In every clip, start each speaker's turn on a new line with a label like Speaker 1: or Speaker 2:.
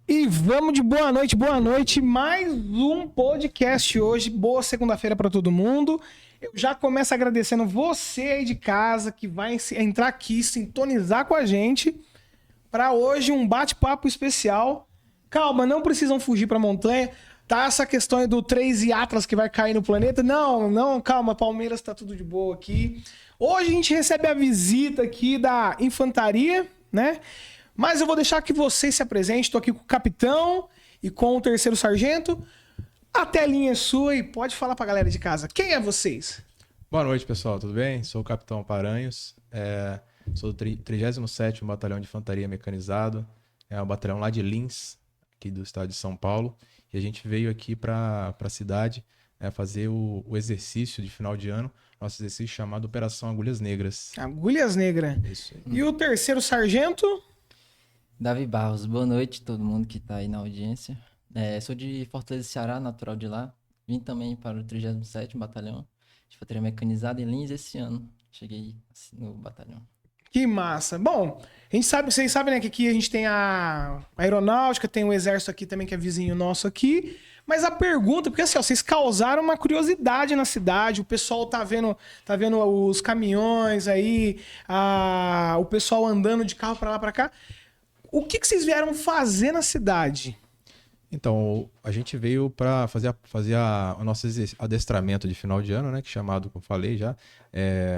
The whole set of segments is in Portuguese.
Speaker 1: E vamos de boa noite. Mais um podcast hoje. Boa segunda-feira para todo mundo. Eu já começo agradecendo você aí de casa que vai entrar aqui, sintonizar com a gente para hoje um bate-papo especial. Calma, não precisam fugir para a montanha. Tá essa questão aí do 3 e Atlas que vai cair no planeta. Não, calma, Palmeiras tá tudo de boa aqui. Hoje a gente recebe a visita aqui da infantaria, né? Mas eu vou deixar que você se apresente. Estou aqui com o capitão e com o terceiro sargento. A telinha é sua e pode falar pra galera de casa. Quem é vocês?
Speaker 2: Boa noite, pessoal. Tudo bem? Sou o Capitão Paranhos. Sou do 37º Batalhão de Infantaria Mecanizado. É um batalhão lá de Lins, aqui do estado de São Paulo. E a gente veio aqui para a cidade fazer o exercício de final de ano. Nosso exercício chamado Operação Agulhas Negras.
Speaker 1: Agulhas Negras.
Speaker 2: Isso aí.
Speaker 1: E o terceiro sargento?
Speaker 3: Davi Barros, boa noite todo mundo que tá aí na audiência. Sou de Fortaleza, Ceará, natural de lá. Vim também para o 37º Batalhão de Infantaria Mecanizada em Lins esse ano. Cheguei no batalhão.
Speaker 1: Que massa. Bom, a gente sabe, vocês sabem, né, que aqui a gente tem a aeronáutica, tem o exército aqui também, que é vizinho nosso aqui. Mas a pergunta, porque assim, ó, vocês causaram uma curiosidade na cidade, o pessoal tá vendo os caminhões aí, o pessoal andando de carro pra lá, pra cá. O que vocês vieram fazer na cidade?
Speaker 2: Então, a gente veio para fazer o nosso adestramento de final de ano, né? Que é chamado, como eu falei já,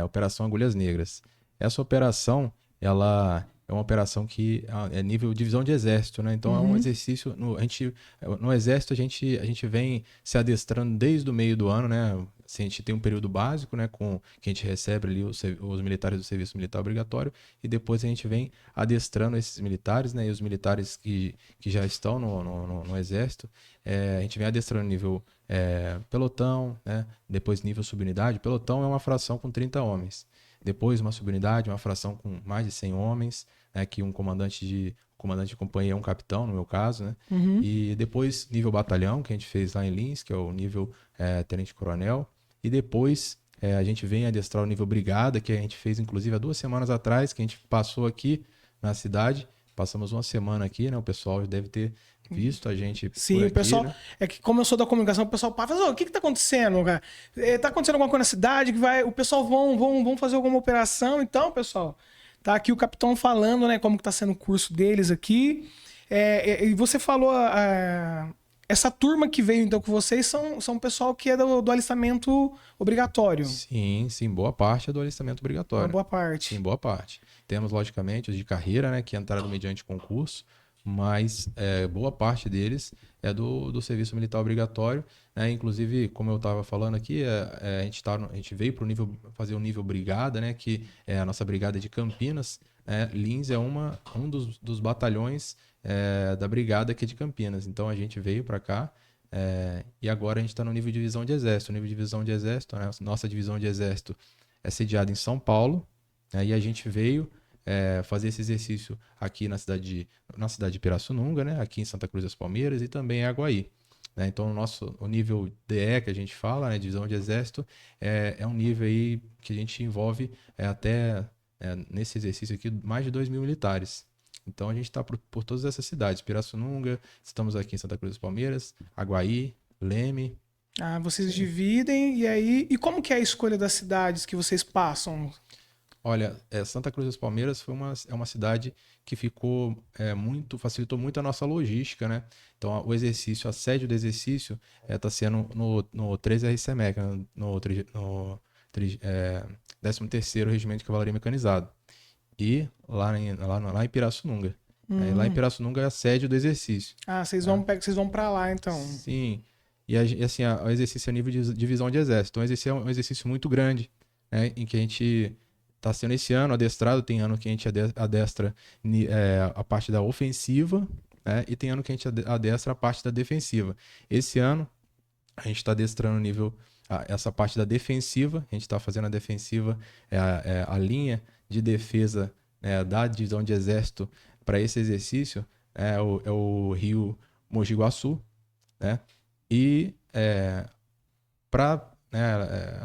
Speaker 2: Operação Agulhas Negras. Essa operação, ela é uma operação que é nível divisão de exército, né? Então é um exercício. No exército a gente vem se adestrando desde o meio do ano, né? Assim, a gente tem um período básico, né? Que a gente recebe ali os militares do serviço militar obrigatório, e depois a gente vem adestrando esses militares, né? E os militares que já estão no exército, a gente vem adestrando nível pelotão, né? Depois nível subunidade. Pelotão é uma fração com 30 homens. Depois uma subunidade, uma fração com mais de 100 homens, né, que um comandante de companhia é um capitão, no meu caso, né? E depois nível batalhão, que a gente fez lá em Lins, que é o nível tenente-coronel. E depois a gente vem adestrar o nível brigada, que a gente fez inclusive há 2 semanas atrás, que a gente passou aqui na cidade. Passamos uma semana aqui, né? O pessoal deve ter visto a gente
Speaker 1: Sim,
Speaker 2: por
Speaker 1: o
Speaker 2: aqui,
Speaker 1: pessoal.
Speaker 2: né?
Speaker 1: É que, como eu sou da comunicação, o pessoal fala: o que tá acontecendo, cara? Tá acontecendo alguma coisa na cidade que o pessoal vão fazer alguma operação. Então, pessoal, tá aqui o capitão falando, né, como que tá sendo o curso deles aqui. E você falou, essa turma que veio então com vocês são um pessoal que é do alistamento obrigatório.
Speaker 2: Sim, boa parte é do alistamento obrigatório.
Speaker 1: Uma boa parte.
Speaker 2: Sim, boa parte. Temos, logicamente, os de carreira, né, que entraram mediante concurso, mas boa parte deles é do serviço militar obrigatório, né? Inclusive, como eu estava falando aqui, a gente veio para fazer o nível brigada, né, que é a nossa brigada de Campinas. Lins é um dos batalhões da brigada aqui de Campinas. Então a gente veio para cá. E agora a gente está no nível de divisão de exército. O nível de divisão de exército, né, nossa divisão de exército é sediada em São Paulo, né, e a gente veio fazer esse exercício aqui na cidade de Pirassununga, né, aqui em Santa Cruz das Palmeiras e também em Aguaí. Né? Então o nível DE que a gente fala, né, divisão de exército, é um nível aí que a gente envolve nesse exercício aqui mais de 2.000 militares. Então a gente está por todas essas cidades. Pirassununga, estamos aqui em Santa Cruz das Palmeiras, Aguaí, Leme.
Speaker 1: Vocês dividem, e aí. E como que é a escolha das cidades que vocês passam?
Speaker 2: Olha, Santa Cruz das Palmeiras é uma cidade que facilitou muito a nossa logística, né? Então o exercício, a sede do exercício está sendo no 13RCMEC, no 13º Regimento de Cavalaria Mecanizado. E lá em Pirassununga. Lá em Pirassununga é a sede do exercício.
Speaker 1: Vocês vão pra lá, então.
Speaker 2: Sim. E assim, o exercício é nível de divisão de exército. Então, é um exercício muito grande, né? Em que a gente está sendo esse ano adestrado. Tem ano que a gente adestra a parte da ofensiva, né? E tem ano que a gente adestra a parte da defensiva. Esse ano, a gente está adestrando essa parte da defensiva. A gente está fazendo a defensiva, a linha de defesa da divisão de exército para esse exercício é o rio Mogi Guaçu, né? E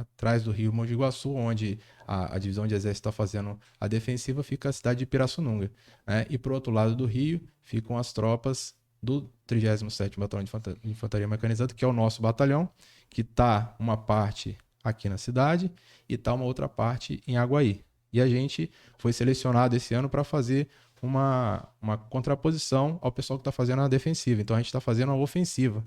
Speaker 2: atrás do rio Mogi Guaçu, onde a divisão de exército está fazendo a defensiva, fica a cidade de Pirassununga, né? E pro outro lado do rio ficam as tropas do 37º Batalhão de Infantaria Mecanizada, que é o nosso batalhão, que está uma parte aqui na cidade e está uma outra parte em Aguaí. E a gente foi selecionado esse ano para fazer uma contraposição ao pessoal que está fazendo a defensiva. Então a gente está fazendo a ofensiva.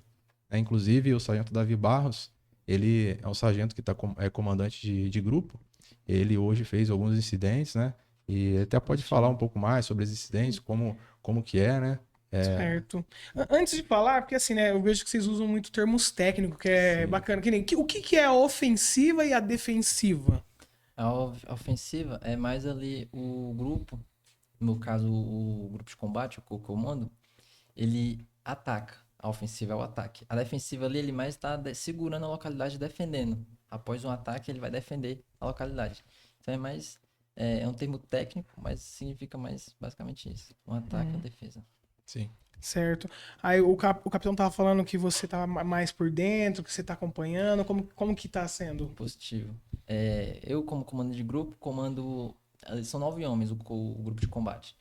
Speaker 2: Inclusive o sargento Davi Barros, ele é um sargento que é comandante de grupo. Ele hoje fez alguns incidentes, né? E ele até pode falar um pouco mais sobre os incidentes, como que é, né?
Speaker 1: Certo. Antes de falar, porque assim, né, eu vejo que vocês usam muito termos técnicos, que é
Speaker 2: Sim.
Speaker 1: bacana. O que é a ofensiva e a defensiva?
Speaker 3: A ofensiva é mais ali o grupo, no caso o grupo de combate, o comando, ele ataca. A ofensiva é o ataque. A defensiva ali, ele mais está segurando a localidade e defendendo. Após um ataque, ele vai defender a localidade. Então é mais... É um termo técnico, mas significa mais basicamente isso. Um ataque ou defesa.
Speaker 2: Sim.
Speaker 1: Certo. Aí o capitão tava falando que você tá mais por dentro, que você tá acompanhando. Como que tá sendo?
Speaker 3: Positivo. Eu, como comando de grupo, comando... São 9 homens o grupo de combate.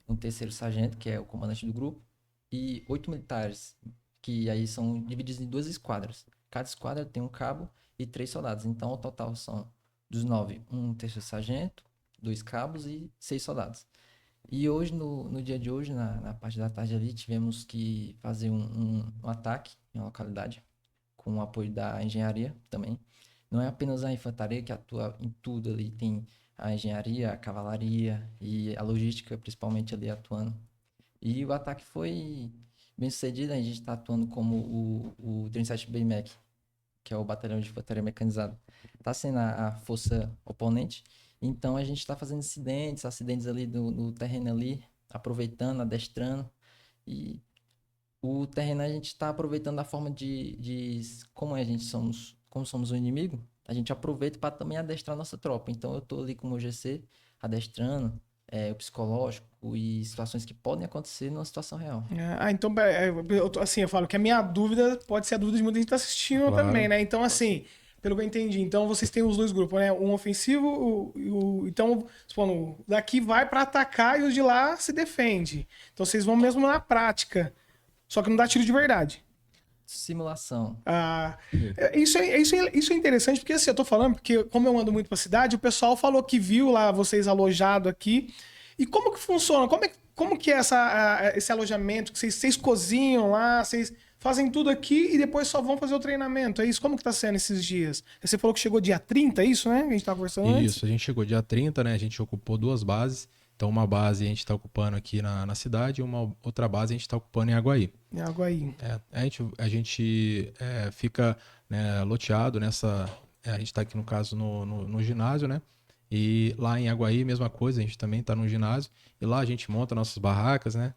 Speaker 3: Um terceiro sargento, que é o comandante do grupo, e 8 militares, que aí são divididos em 2 esquadras. Cada esquadra tem um cabo e 3 soldados. Então, o total são dos 9, um terceiro sargento, 2 cabos e 6 soldados. E hoje, no dia de hoje, na parte da tarde ali, tivemos que fazer um ataque em uma localidade, com o apoio da engenharia também. Não é apenas a infantaria que atua em tudo ali, tem a engenharia, a cavalaria e a logística, principalmente ali atuando. E o ataque foi bem sucedido, a gente está atuando como o 37 BMEC, que é o Batalhão de Infantaria Mecanizada. Está sendo a força oponente, então a gente está fazendo acidentes ali no terreno ali, aproveitando, adestrando. E o terreno a gente está aproveitando da forma como como somos o inimigo, a gente aproveita para também adestrar nossa tropa. Então eu estou ali com o meu GC, adestrando, o psicológico e situações que podem acontecer numa situação real.
Speaker 1: Então, assim, eu falo que a minha dúvida pode ser a dúvida de muita gente que tá assistindo
Speaker 2: Claro.
Speaker 1: também, né? Então, assim, pelo que eu entendi, então vocês têm os dois grupos, né? Um ofensivo, então, supondo, daqui vai pra atacar e os de lá se defende. Então vocês vão mesmo na prática, só que não dá tiro de verdade.
Speaker 3: Simulação.
Speaker 1: Isso é interessante, porque assim, eu tô falando, porque como eu ando muito pra cidade, o pessoal falou que viu lá vocês alojados aqui. E como que funciona? Como que é esse alojamento? Que vocês cozinham lá, vocês fazem tudo aqui e depois só vão fazer o treinamento. É isso? Como que tá sendo esses dias? Você falou que chegou dia 30, é isso, né? Que a gente tava conversando antes?
Speaker 2: Isso, a gente chegou dia 30, né? A gente ocupou 2 bases. Então, uma base a gente está ocupando aqui na cidade e uma outra base a gente está ocupando em Aguaí.
Speaker 1: Em Aguaí.
Speaker 2: A gente fica, né, loteado nessa... a gente está aqui, no caso, no ginásio, né? E lá em Aguaí, mesma coisa, a gente também está no ginásio. E lá a gente monta nossas barracas, né?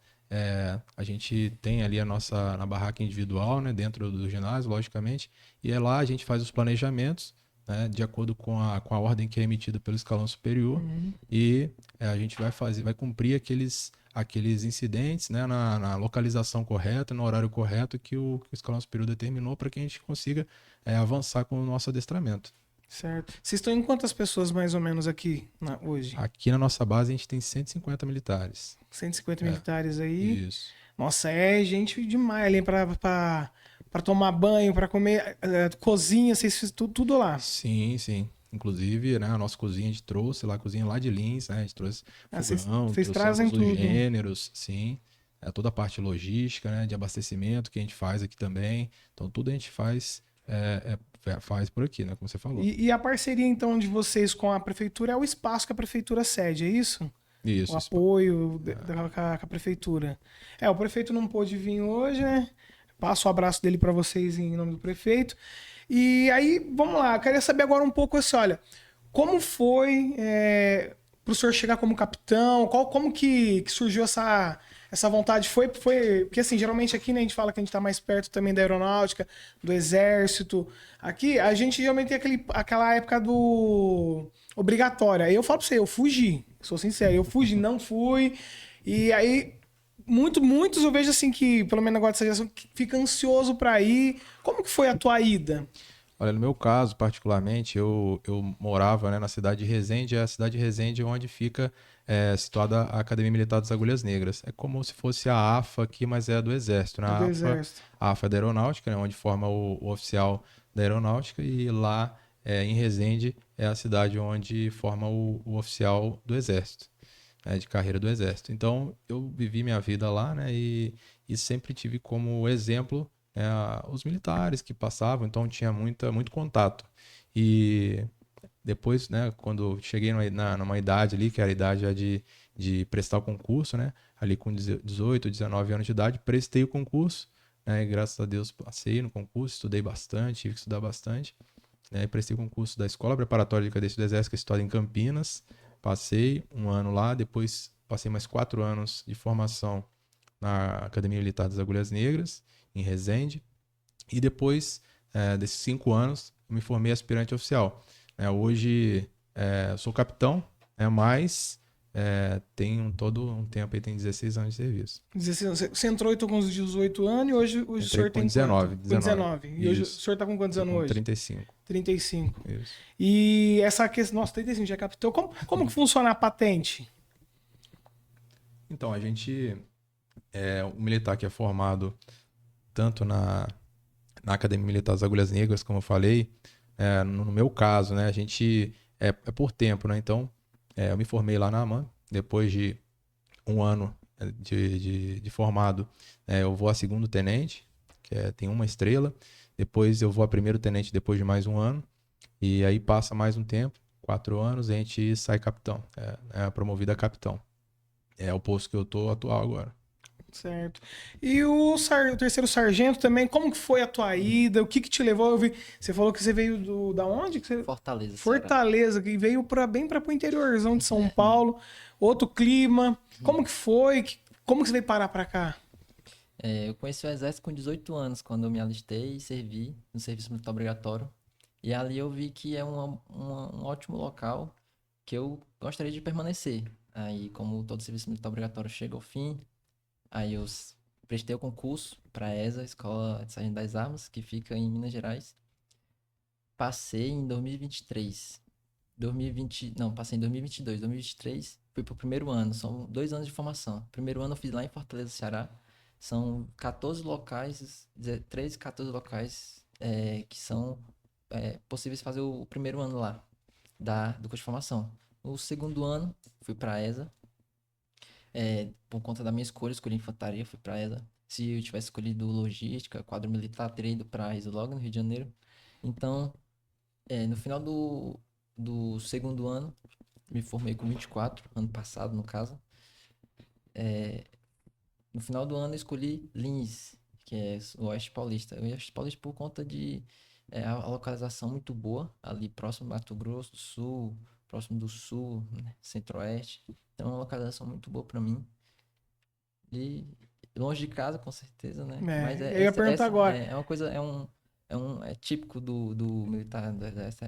Speaker 2: A gente tem ali na barraca individual, né? Dentro do ginásio, logicamente. E lá a gente faz os planejamentos, né, de acordo com a ordem que é emitida pelo escalão superior. E a gente vai cumprir aqueles incidentes, né, na localização correta, no horário correto que o escalão superior determinou para que a gente consiga avançar com o nosso adestramento.
Speaker 1: Certo. Vocês estão em quantas pessoas mais ou menos aqui hoje?
Speaker 2: Aqui na nossa base a gente tem 150 militares.
Speaker 1: 150 militares aí.
Speaker 2: Isso.
Speaker 1: Nossa, é gente demais ali pra tomar banho, pra comer, cozinha, vocês fazem tudo lá.
Speaker 2: Sim, sim. Inclusive, né, a nossa cozinha a gente trouxe lá, a cozinha lá de Lins, né? A gente trouxe fogão,
Speaker 1: vocês trazem
Speaker 2: os
Speaker 1: tudo.
Speaker 2: gêneros, sim. Toda a parte logística, né, de abastecimento que a gente faz aqui também. Então, tudo a gente faz por aqui, né? Como você falou.
Speaker 1: E a parceria, então, de vocês com a prefeitura é o espaço que a prefeitura cede, é isso?
Speaker 2: Isso.
Speaker 1: O apoio com a prefeitura. O prefeito não pôde vir hoje, né? Passo o abraço dele para vocês em nome do prefeito. E aí, vamos lá. Eu queria saber agora um pouco assim, olha, como foi para o senhor chegar como capitão? Como que surgiu essa vontade? Foi porque assim, geralmente aqui, né, a gente fala que a gente está mais perto também da aeronáutica, do exército. Aqui, a gente geralmente tem aquela época do obrigatória. Aí eu falo para você, eu fugi. Sou sincero, eu fugi, não fui. E aí, muitos eu vejo assim que, pelo menos agora dessa geração, que fica ansioso para ir. Como que foi a tua ida?
Speaker 2: Olha, no meu caso, particularmente, eu morava, né, na cidade de Resende. A cidade de Resende é onde fica situada a Academia Militar das Agulhas Negras. É como se fosse a AFA aqui, mas é do Exército, né?
Speaker 1: Do Exército.
Speaker 2: A AFA é da Aeronáutica, né? Onde forma o oficial da Aeronáutica, e lá em Resende é a cidade onde forma o oficial do Exército, né? De carreira do Exército. Então, eu vivi minha vida lá, né? E sempre tive como exemplo os militares que passavam, então tinha muito contato. E depois, né, quando cheguei numa idade ali, que era a idade já de prestar o concurso, né? Ali com 18, 19 anos de idade, prestei o concurso, né? E graças a Deus passei no concurso, estudei bastante, tive que estudar bastante, né? E prestei o concurso da Escola Preparatória de Cadete do Exército, que é situada em Campinas. Passei um ano lá, depois passei mais 4 anos de formação na Academia Militar das Agulhas Negras, em Resende. E depois desses 5 anos, eu me formei aspirante oficial. Hoje sou capitão, mas tenho todo um tempo aí, tem 16 anos de serviço.
Speaker 1: 16 anos. Você entrou com uns 18 anos e hoje o senhor tem
Speaker 2: 19,
Speaker 1: quanto? Com 19. E hoje o
Speaker 2: Isso.
Speaker 1: senhor tá com quantos anos
Speaker 2: Com
Speaker 1: hoje?
Speaker 2: 35.
Speaker 1: 35.
Speaker 2: Isso.
Speaker 1: E essa questão... Nossa, 35 já captou. Como que funciona a patente?
Speaker 2: Então, a gente... o militar que é formado tanto na Academia Militar das Agulhas Negras, como eu falei, no meu caso, né, a gente é por tempo, né? Então, eu me formei lá na AMAN, depois de um ano de formado, eu vou a segundo tenente, que tem 1 estrela, depois eu vou a primeiro tenente depois de mais um ano, e aí passa mais um tempo, 4 anos, e a gente sai capitão, é promovido a capitão. É o posto que eu tô atual agora.
Speaker 1: Certo. E o terceiro sargento também, como que foi a tua ida? O que te levou? Você falou que você veio da onde?
Speaker 3: Fortaleza.
Speaker 1: Fortaleza, que veio bem para o interiorzão de São Paulo. Outro clima. Como que foi? Como que você veio parar para cá?
Speaker 3: Eu conheci o Exército com 18 anos, quando eu me alistei e servi no serviço militar obrigatório. E ali eu vi que é um ótimo local que eu gostaria de permanecer. Aí, como todo serviço militar obrigatório chega ao fim, aí eu prestei o concurso para a ESA, Escola de Sargento das Armas, que fica em Minas Gerais. Passei em 2023. Passei em 2022. 2023, fui pro primeiro ano. São 2 anos de formação. Primeiro ano eu fiz lá em Fortaleza, Ceará. São 14 locais, 13, 14 locais que são possíveis fazer o primeiro ano lá, do curso de formação. No segundo ano, fui pra ESA. Por conta da minha escolha, escolhi infantaria, fui pra ESA. Se eu tivesse escolhido logística, quadro militar, teria ido pra ESA logo no Rio de Janeiro. Então, no final do segundo ano, me formei com 24, ano passado, no caso. No final do ano, eu escolhi Lins, que é o Oeste Paulista. O Oeste Paulista por conta de a localização muito boa, ali próximo do Mato Grosso do Sul, próximo do Sul, né, Centro-Oeste. Então, é uma localização muito boa pra mim. E longe de casa, com certeza, né? Mas
Speaker 1: eu ia perguntar agora.
Speaker 3: É uma coisa, é típico do militar do Exército.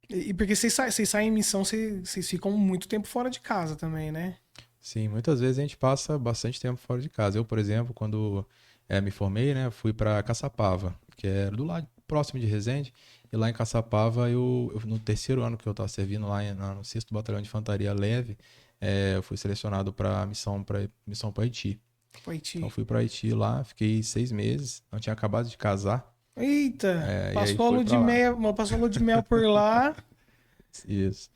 Speaker 1: E porque vocês saem em missão, vocês ficam muito tempo fora de casa também, né?
Speaker 2: Sim, muitas vezes a gente passa bastante tempo fora de casa. Eu, por exemplo, quando me formei, né, fui para Caçapava, que é do lado próximo de Resende. E lá em Caçapava, eu no terceiro ano que eu estava servindo lá no 6º Batalhão de Infantaria Leve, eu fui selecionado para missão para Haiti.
Speaker 1: Haiti.
Speaker 2: Então fui para Haiti lá, fiquei 6 meses, não tinha acabado de casar.
Speaker 1: Eita, passou a lua de mel por lá.
Speaker 2: Isso.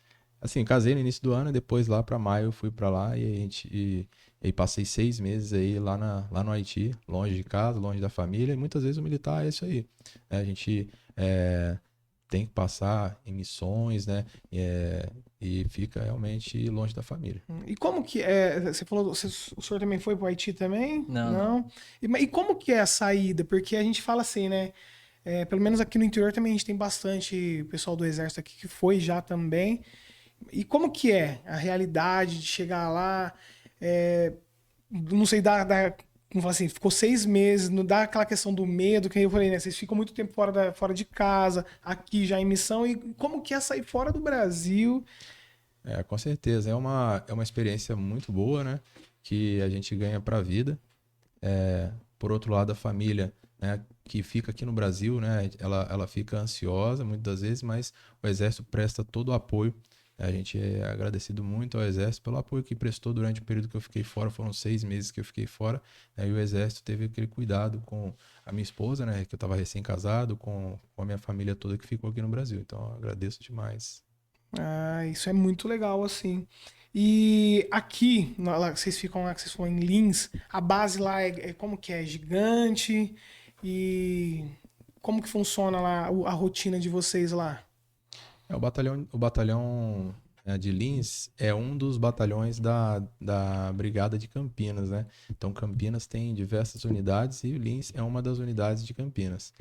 Speaker 2: Assim, casei no início do ano e depois lá para maio eu fui para lá e aí passei 6 meses aí lá no Haiti, longe de casa, longe da família, e muitas vezes o militar é isso aí. A gente tem que passar em missões, né? E fica realmente longe da família.
Speaker 1: E como que é? Você falou, o senhor também foi pro Haiti também?
Speaker 3: Não.
Speaker 1: E como que é a saída? Porque a gente fala assim, né? Pelo menos aqui no interior também a gente tem bastante pessoal do exército aqui que foi já também. E como que é a realidade de chegar lá? Não sei, como fala assim, ficou 6 meses, não dá aquela questão do medo, que eu falei, né? Vocês ficam muito tempo fora de casa, aqui já em missão, e como que é sair fora do Brasil?
Speaker 2: Com certeza, é uma experiência muito boa, né? Que a gente ganha para a vida. Por outro lado, a família, né, que fica aqui no Brasil, né? Ela fica ansiosa muitas das vezes, mas o Exército presta todo o apoio A gente é agradecido muito ao Exército pelo apoio que prestou durante o período que eu fiquei fora, foram 6 meses que eu fiquei fora, né? E o Exército teve aquele cuidado com a minha esposa, né, que eu estava recém-casado, com a minha família toda que ficou aqui no Brasil. Então, eu agradeço demais.
Speaker 1: Ah, isso é muito legal, assim. E aqui, lá, que vocês ficam lá, que vocês falam em Lins, a base lá é como que é? Gigante? E como que funciona lá a rotina de vocês lá?
Speaker 2: O batalhão de Lins é um dos batalhões da Brigada de Campinas, né? Então, Campinas tem diversas unidades e o Lins é uma das unidades de Campinas.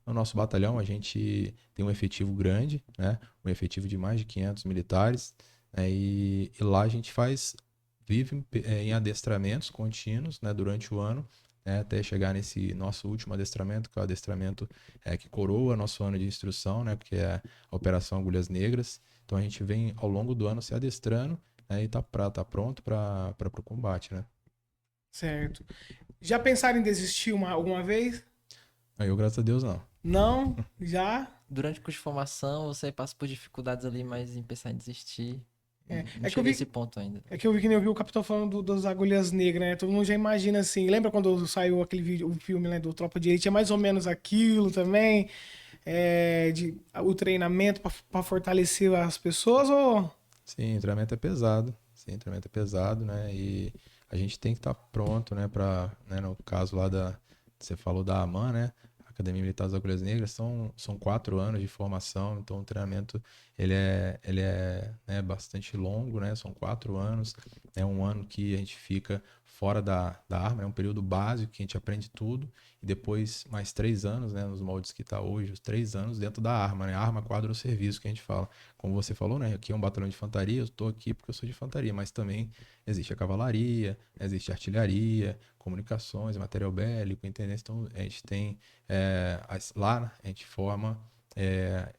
Speaker 2: No nosso batalhão, a gente tem um efetivo grande, né? Um efetivo de mais de 500 militares, né? E lá a gente vive em adestramentos contínuos, né? Durante o ano, né? Até chegar nesse nosso último adestramento, que é o adestramento que coroa nosso ano de instrução, né? Porque é a Operação Agulhas Negras. Então a gente vem ao longo do ano se adestrando, né, e tá pronto para o combate, né?
Speaker 1: Certo. Já pensaram em desistir alguma vez?
Speaker 2: Aí eu, graças a Deus, não.
Speaker 1: Não? Já?
Speaker 3: Durante o curso de formação, você passa por dificuldades ali, mas em pensar em desistir.
Speaker 1: É,
Speaker 3: Não
Speaker 1: é que eu
Speaker 3: cheguei a
Speaker 1: vi,
Speaker 3: esse ponto ainda.
Speaker 1: é que eu vi que nem eu vi o Capitão falando das agulhas negras, né? Todo mundo já imagina assim. Lembra quando saiu aquele vídeo, o filme, né, do Tropa de Elite? É mais ou menos aquilo também. O treinamento para fortalecer as pessoas ou.
Speaker 2: Sim, o treinamento é pesado. Sim, o treinamento é pesado, né? E a gente tem que estar pronto, né? Né, no caso lá você falou da AMAN, né? Academia Militar das Agulhas Negras, são 4 anos de formação, então o treinamento ele é né, bastante longo, né? São 4 anos, é um ano que a gente fica fora da arma, é um período básico que a gente aprende tudo, e depois mais 3 anos, né? Nos moldes que está hoje, os 3 anos dentro da arma, né? Arma, quadro, serviço que a gente fala. Como você falou, né? Aqui é um batalhão de infantaria, eu estou aqui porque eu sou de infantaria, mas também existe a cavalaria, existe a artilharia, comunicações, material bélico, entendeu? Então a gente tem lá a gente forma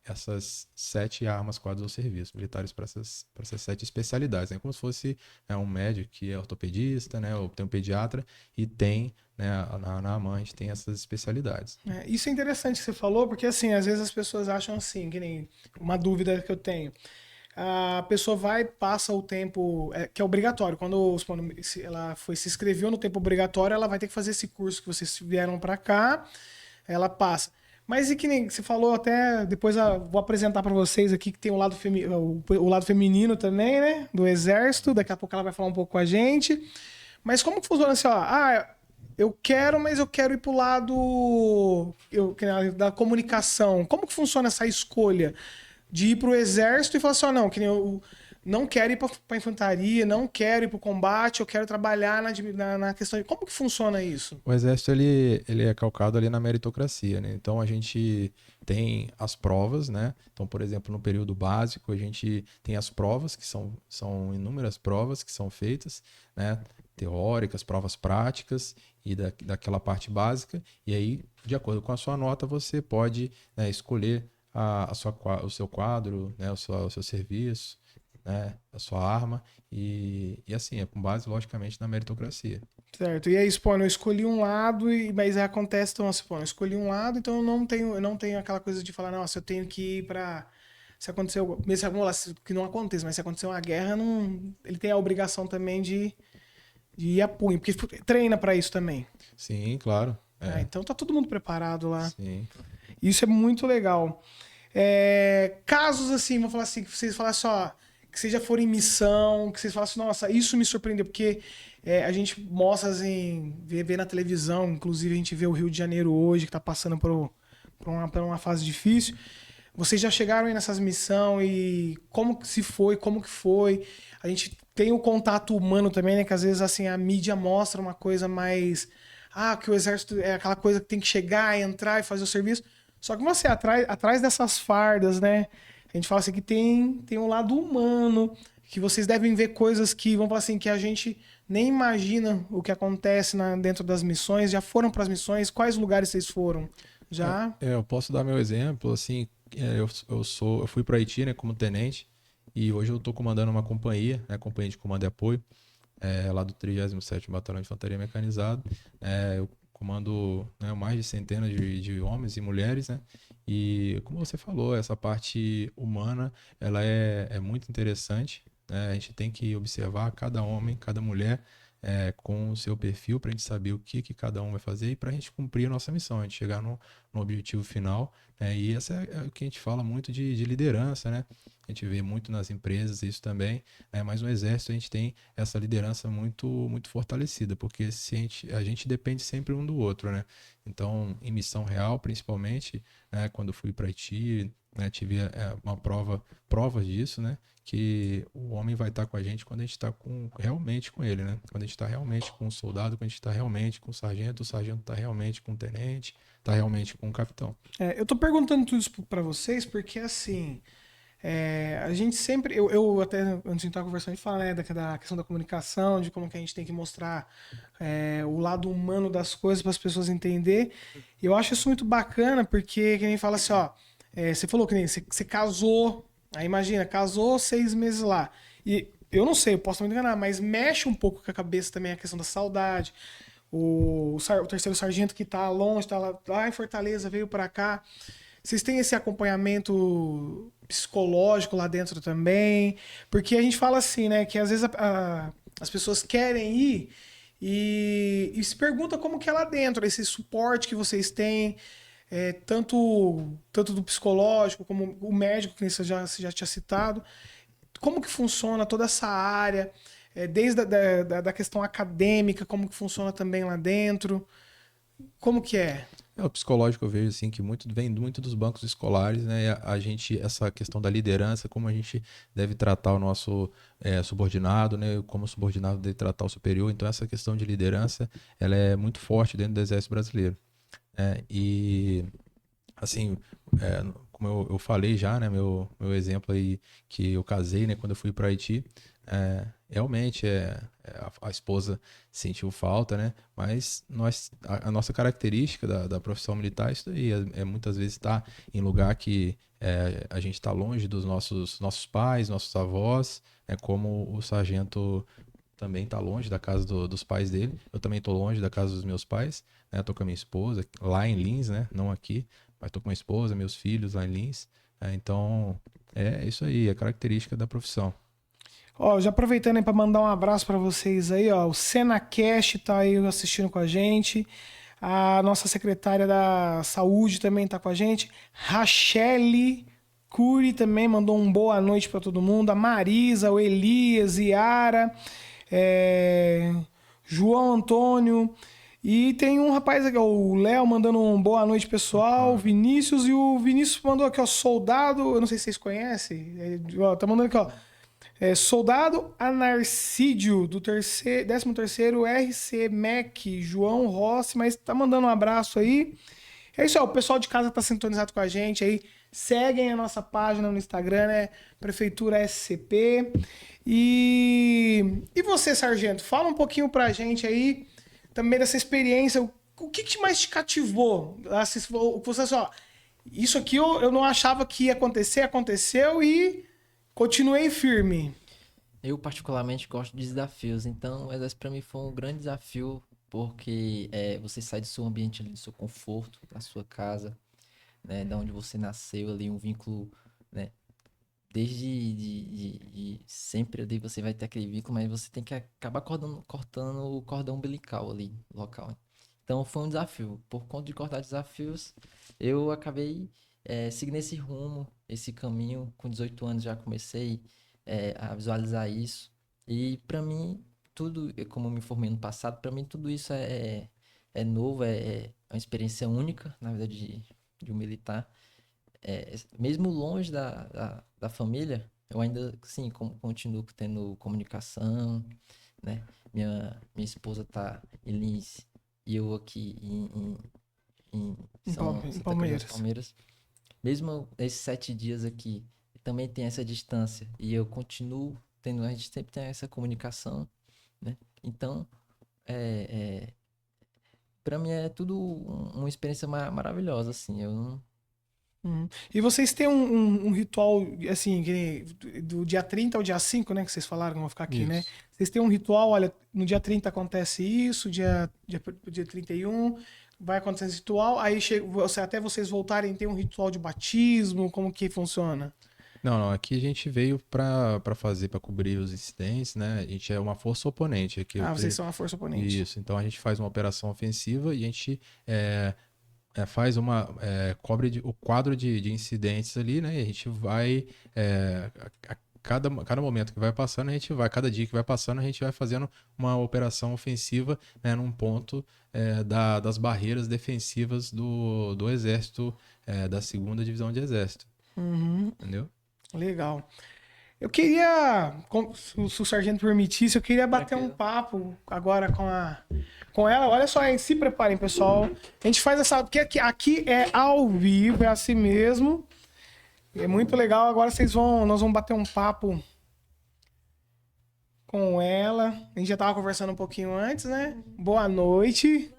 Speaker 2: essas 7 armas, quadros ou serviços militares para essas 7 especialidades, né? Como se fosse um médico que é ortopedista, né? Ou tem um pediatra e tem, né? Na AMAN a gente tem essas especialidades.
Speaker 1: Isso é interessante que você falou, porque assim, às vezes as pessoas acham assim, que nem uma dúvida que eu tenho. A pessoa vai, passa o tempo, que é obrigatório. Quando ela se inscreveu no tempo obrigatório, ela vai ter que fazer esse curso que vocês vieram para cá, ela passa. Mas e que nem você falou, até depois vou apresentar para vocês aqui que tem o lado feminino também, né? Do Exército. Daqui a pouco ela vai falar um pouco com a gente. Mas como que funciona assim, ó? Eu quero, mas eu quero ir pro lado da comunicação. Como que funciona essa escolha de ir pro exército e falar assim, ó, não, que nem eu não quero ir pra infantaria, não quero ir pro combate, eu quero trabalhar na questão de... Como que funciona isso?
Speaker 2: O exército ele é calcado ali na meritocracia, né? Então a gente tem as provas, né? Então, por exemplo, no período básico a gente tem as provas, que são inúmeras provas que são feitas, né? Teóricas, provas práticas e daquela parte básica. E aí, de acordo com a sua nota, você pode, né, escolher o seu quadro, né? O seu serviço, né? A sua arma. E assim, é com base, logicamente, na meritocracia.
Speaker 1: Certo. E aí, pô, eu escolhi um lado, mas aí acontece, então, assim, pô, eu escolhi um lado, então eu não tenho aquela coisa de falar, nossa, eu tenho que ir pra... Se aconteceu, mesmo que não aconteça, mas se acontecer uma guerra, não, ele tem a obrigação também de ir a punho, porque treina pra isso também.
Speaker 2: Sim, claro.
Speaker 1: Então tá todo mundo preparado lá.
Speaker 2: Sim.
Speaker 1: Isso é muito legal. Casos assim, vamos falar assim, que vocês falassem, ó, que vocês já foram em missão, que vocês falassem, nossa, isso me surpreendeu, porque a gente mostra assim, vê na televisão, inclusive a gente vê o Rio de Janeiro hoje, que tá passando por uma fase difícil. Vocês já chegaram aí nessas missões e como que se foi, como que foi? A gente tem o contato humano também, né? Que às vezes assim a mídia mostra uma coisa mais... que o exército é aquela coisa que tem que chegar, entrar e fazer o serviço. Só que você, atrás dessas fardas, né? A gente fala assim que tem um lado humano, que vocês devem ver coisas que, vamos falar assim, que a gente nem imagina o que acontece dentro das missões. Já foram para as missões? Quais lugares vocês foram? Já?
Speaker 2: Eu posso dar meu exemplo, assim, eu fui para Haiti, né, como tenente, e hoje eu estou comandando uma companhia, né, companhia de comando e apoio, lá do 37º Batalhão de Infantaria Mecanizado. Eu comando, né, mais de centenas de homens e mulheres, né, E como você falou, essa parte humana, ela é muito interessante, né? A gente tem que observar cada homem, cada mulher com o seu perfil para a gente saber o que cada um vai fazer e para a gente cumprir a nossa missão, a gente chegar no objetivo final, né? E essa é o que a gente fala muito de liderança, né? A gente vê muito nas empresas isso também, né? Mas no exército a gente tem essa liderança muito fortalecida, porque a gente depende sempre um do outro, né? Então, em missão real, principalmente, né, quando fui para Haiti, né, tive provas disso, né? Que o homem vai estar com a gente quando a gente está realmente com ele, né? Quando a gente está realmente com o soldado, quando a gente está realmente com o sargento está realmente com o tenente, está realmente com o capitão.
Speaker 1: Eu tô perguntando tudo isso pra vocês porque, assim, a gente sempre... Eu até, antes de estar conversando, a gente fala, né, da questão da comunicação, de como que a gente tem que mostrar o lado humano das coisas para as pessoas entenderem. E eu acho isso muito bacana porque, que nem fala assim, ó, você falou que nem você casou, aí imagina, casou 6 meses lá. E eu não sei, eu posso me enganar, mas mexe um pouco com a cabeça também a questão da saudade. O terceiro sargento que tá longe, tá lá em Fortaleza, veio para cá. Vocês têm esse acompanhamento psicológico lá dentro também? Porque a gente fala assim, né, que às vezes as pessoas querem ir e se pergunta como que é lá dentro, esse suporte que vocês têm, tanto do psicológico como o médico, que você já tinha citado. Como que funciona toda essa área, desde da questão acadêmica, como que funciona também lá dentro? Como que é?
Speaker 2: O psicológico eu vejo assim que vem muito dos bancos escolares, né? E a gente, essa questão da liderança, como a gente deve tratar o nosso subordinado, né? Como o subordinado deve tratar o superior. Então essa questão de liderança, ela é muito forte dentro do Exército Brasileiro. E assim, como eu falei já, né? Meu exemplo aí que eu casei, né? Quando eu fui para Haiti, realmente a esposa sentiu falta, né? Mas a nossa característica da profissão militar é isso daí, muitas vezes estar em lugar que a gente está longe dos nossos pais, nossos avós, né? Como o sargento também está longe da casa dos pais dele, eu também estou longe da casa dos meus pais, né? Estou com a minha esposa lá em Lins, né? Não aqui, mas estou com a minha esposa, meus filhos lá em Lins, então é isso aí, é característica da profissão.
Speaker 1: Ó, já aproveitando aí para mandar um abraço para vocês aí, ó, o SenaCast tá aí assistindo com a gente, a nossa secretária da saúde também tá com a gente, Rachele Cury também mandou um boa noite para todo mundo, a Marisa, o Elias, Yara, João Antônio, e tem um rapaz aqui, ó, o Léo, mandando um boa noite, pessoal. O Vinícius, e o Vinícius mandou aqui, ó, soldado. Eu não sei se vocês conhecem. Tá mandando aqui, ó. Soldado Anarcídio, do 13º RC MEC, João Rossi, mas tá mandando um abraço aí. É isso aí, o pessoal de casa tá sintonizado com a gente aí. Seguem a nossa página no Instagram, né? Prefeitura SCP. E você, sargento, fala um pouquinho pra gente aí também dessa experiência. O que mais te cativou? Assim, você assim, ó, isso aqui eu não achava que ia acontecer, aconteceu e continuei firme.
Speaker 3: Eu particularmente gosto de desafios, então o exército para mim foi um grande desafio, porque você sai do seu ambiente ali, do seu conforto, da sua casa, né, da onde você nasceu ali, um vínculo, né, desde de sempre ali você vai ter aquele vínculo, mas você tem que acabar cortando o cordão umbilical ali, local. Então foi um desafio. Por conta de cortar desafios, eu acabei seguindo esse rumo, esse caminho. Com 18 anos já comecei a visualizar isso. E para mim, tudo, como eu me formei no passado, para mim tudo isso é novo, é uma experiência única, na vida de um militar. Mesmo longe da família, eu ainda, sim, continuo tendo comunicação, né? Minha esposa tá em Lins e eu aqui em Santa Cruz
Speaker 1: Palmeiras.
Speaker 3: das Palmeiras. Mesmo esses 7 dias aqui, também tem essa distância e eu continuo tendo, a gente sempre tem essa comunicação, né? Então, para mim é tudo uma experiência maravilhosa, assim, eu não...
Speaker 1: E vocês têm um ritual, assim, do dia 30 ao dia 5, né? Que vocês falaram que vão ficar aqui,
Speaker 2: Isso.
Speaker 1: né? Vocês têm um ritual, olha, no dia 30 acontece isso, dia 31, Vai acontecer esse ritual, aí até vocês voltarem tem um ritual de batismo, como que funciona?
Speaker 2: Não, aqui a gente veio para fazer, para cobrir os incidentes, né? A gente é uma força oponente aqui.
Speaker 1: Vocês são a força oponente.
Speaker 2: Isso, então a gente faz uma operação ofensiva e a gente faz cobre o quadro de incidentes ali, né? E a gente vai, cada momento que vai passando, cada dia que vai passando, a gente vai fazendo uma operação ofensiva, né, num ponto das barreiras defensivas do Exército, da 2ª Divisão de Exército. Entendeu?
Speaker 1: Legal. Eu queria, se o sargento permitisse, eu queria bater um papo agora com ela. Olha só, se preparem, pessoal. A gente faz essa... Porque aqui é ao vivo, é assim mesmo. É muito legal. Agora nós vamos bater um papo com ela. A gente já estava conversando um pouquinho antes, né? Boa noite.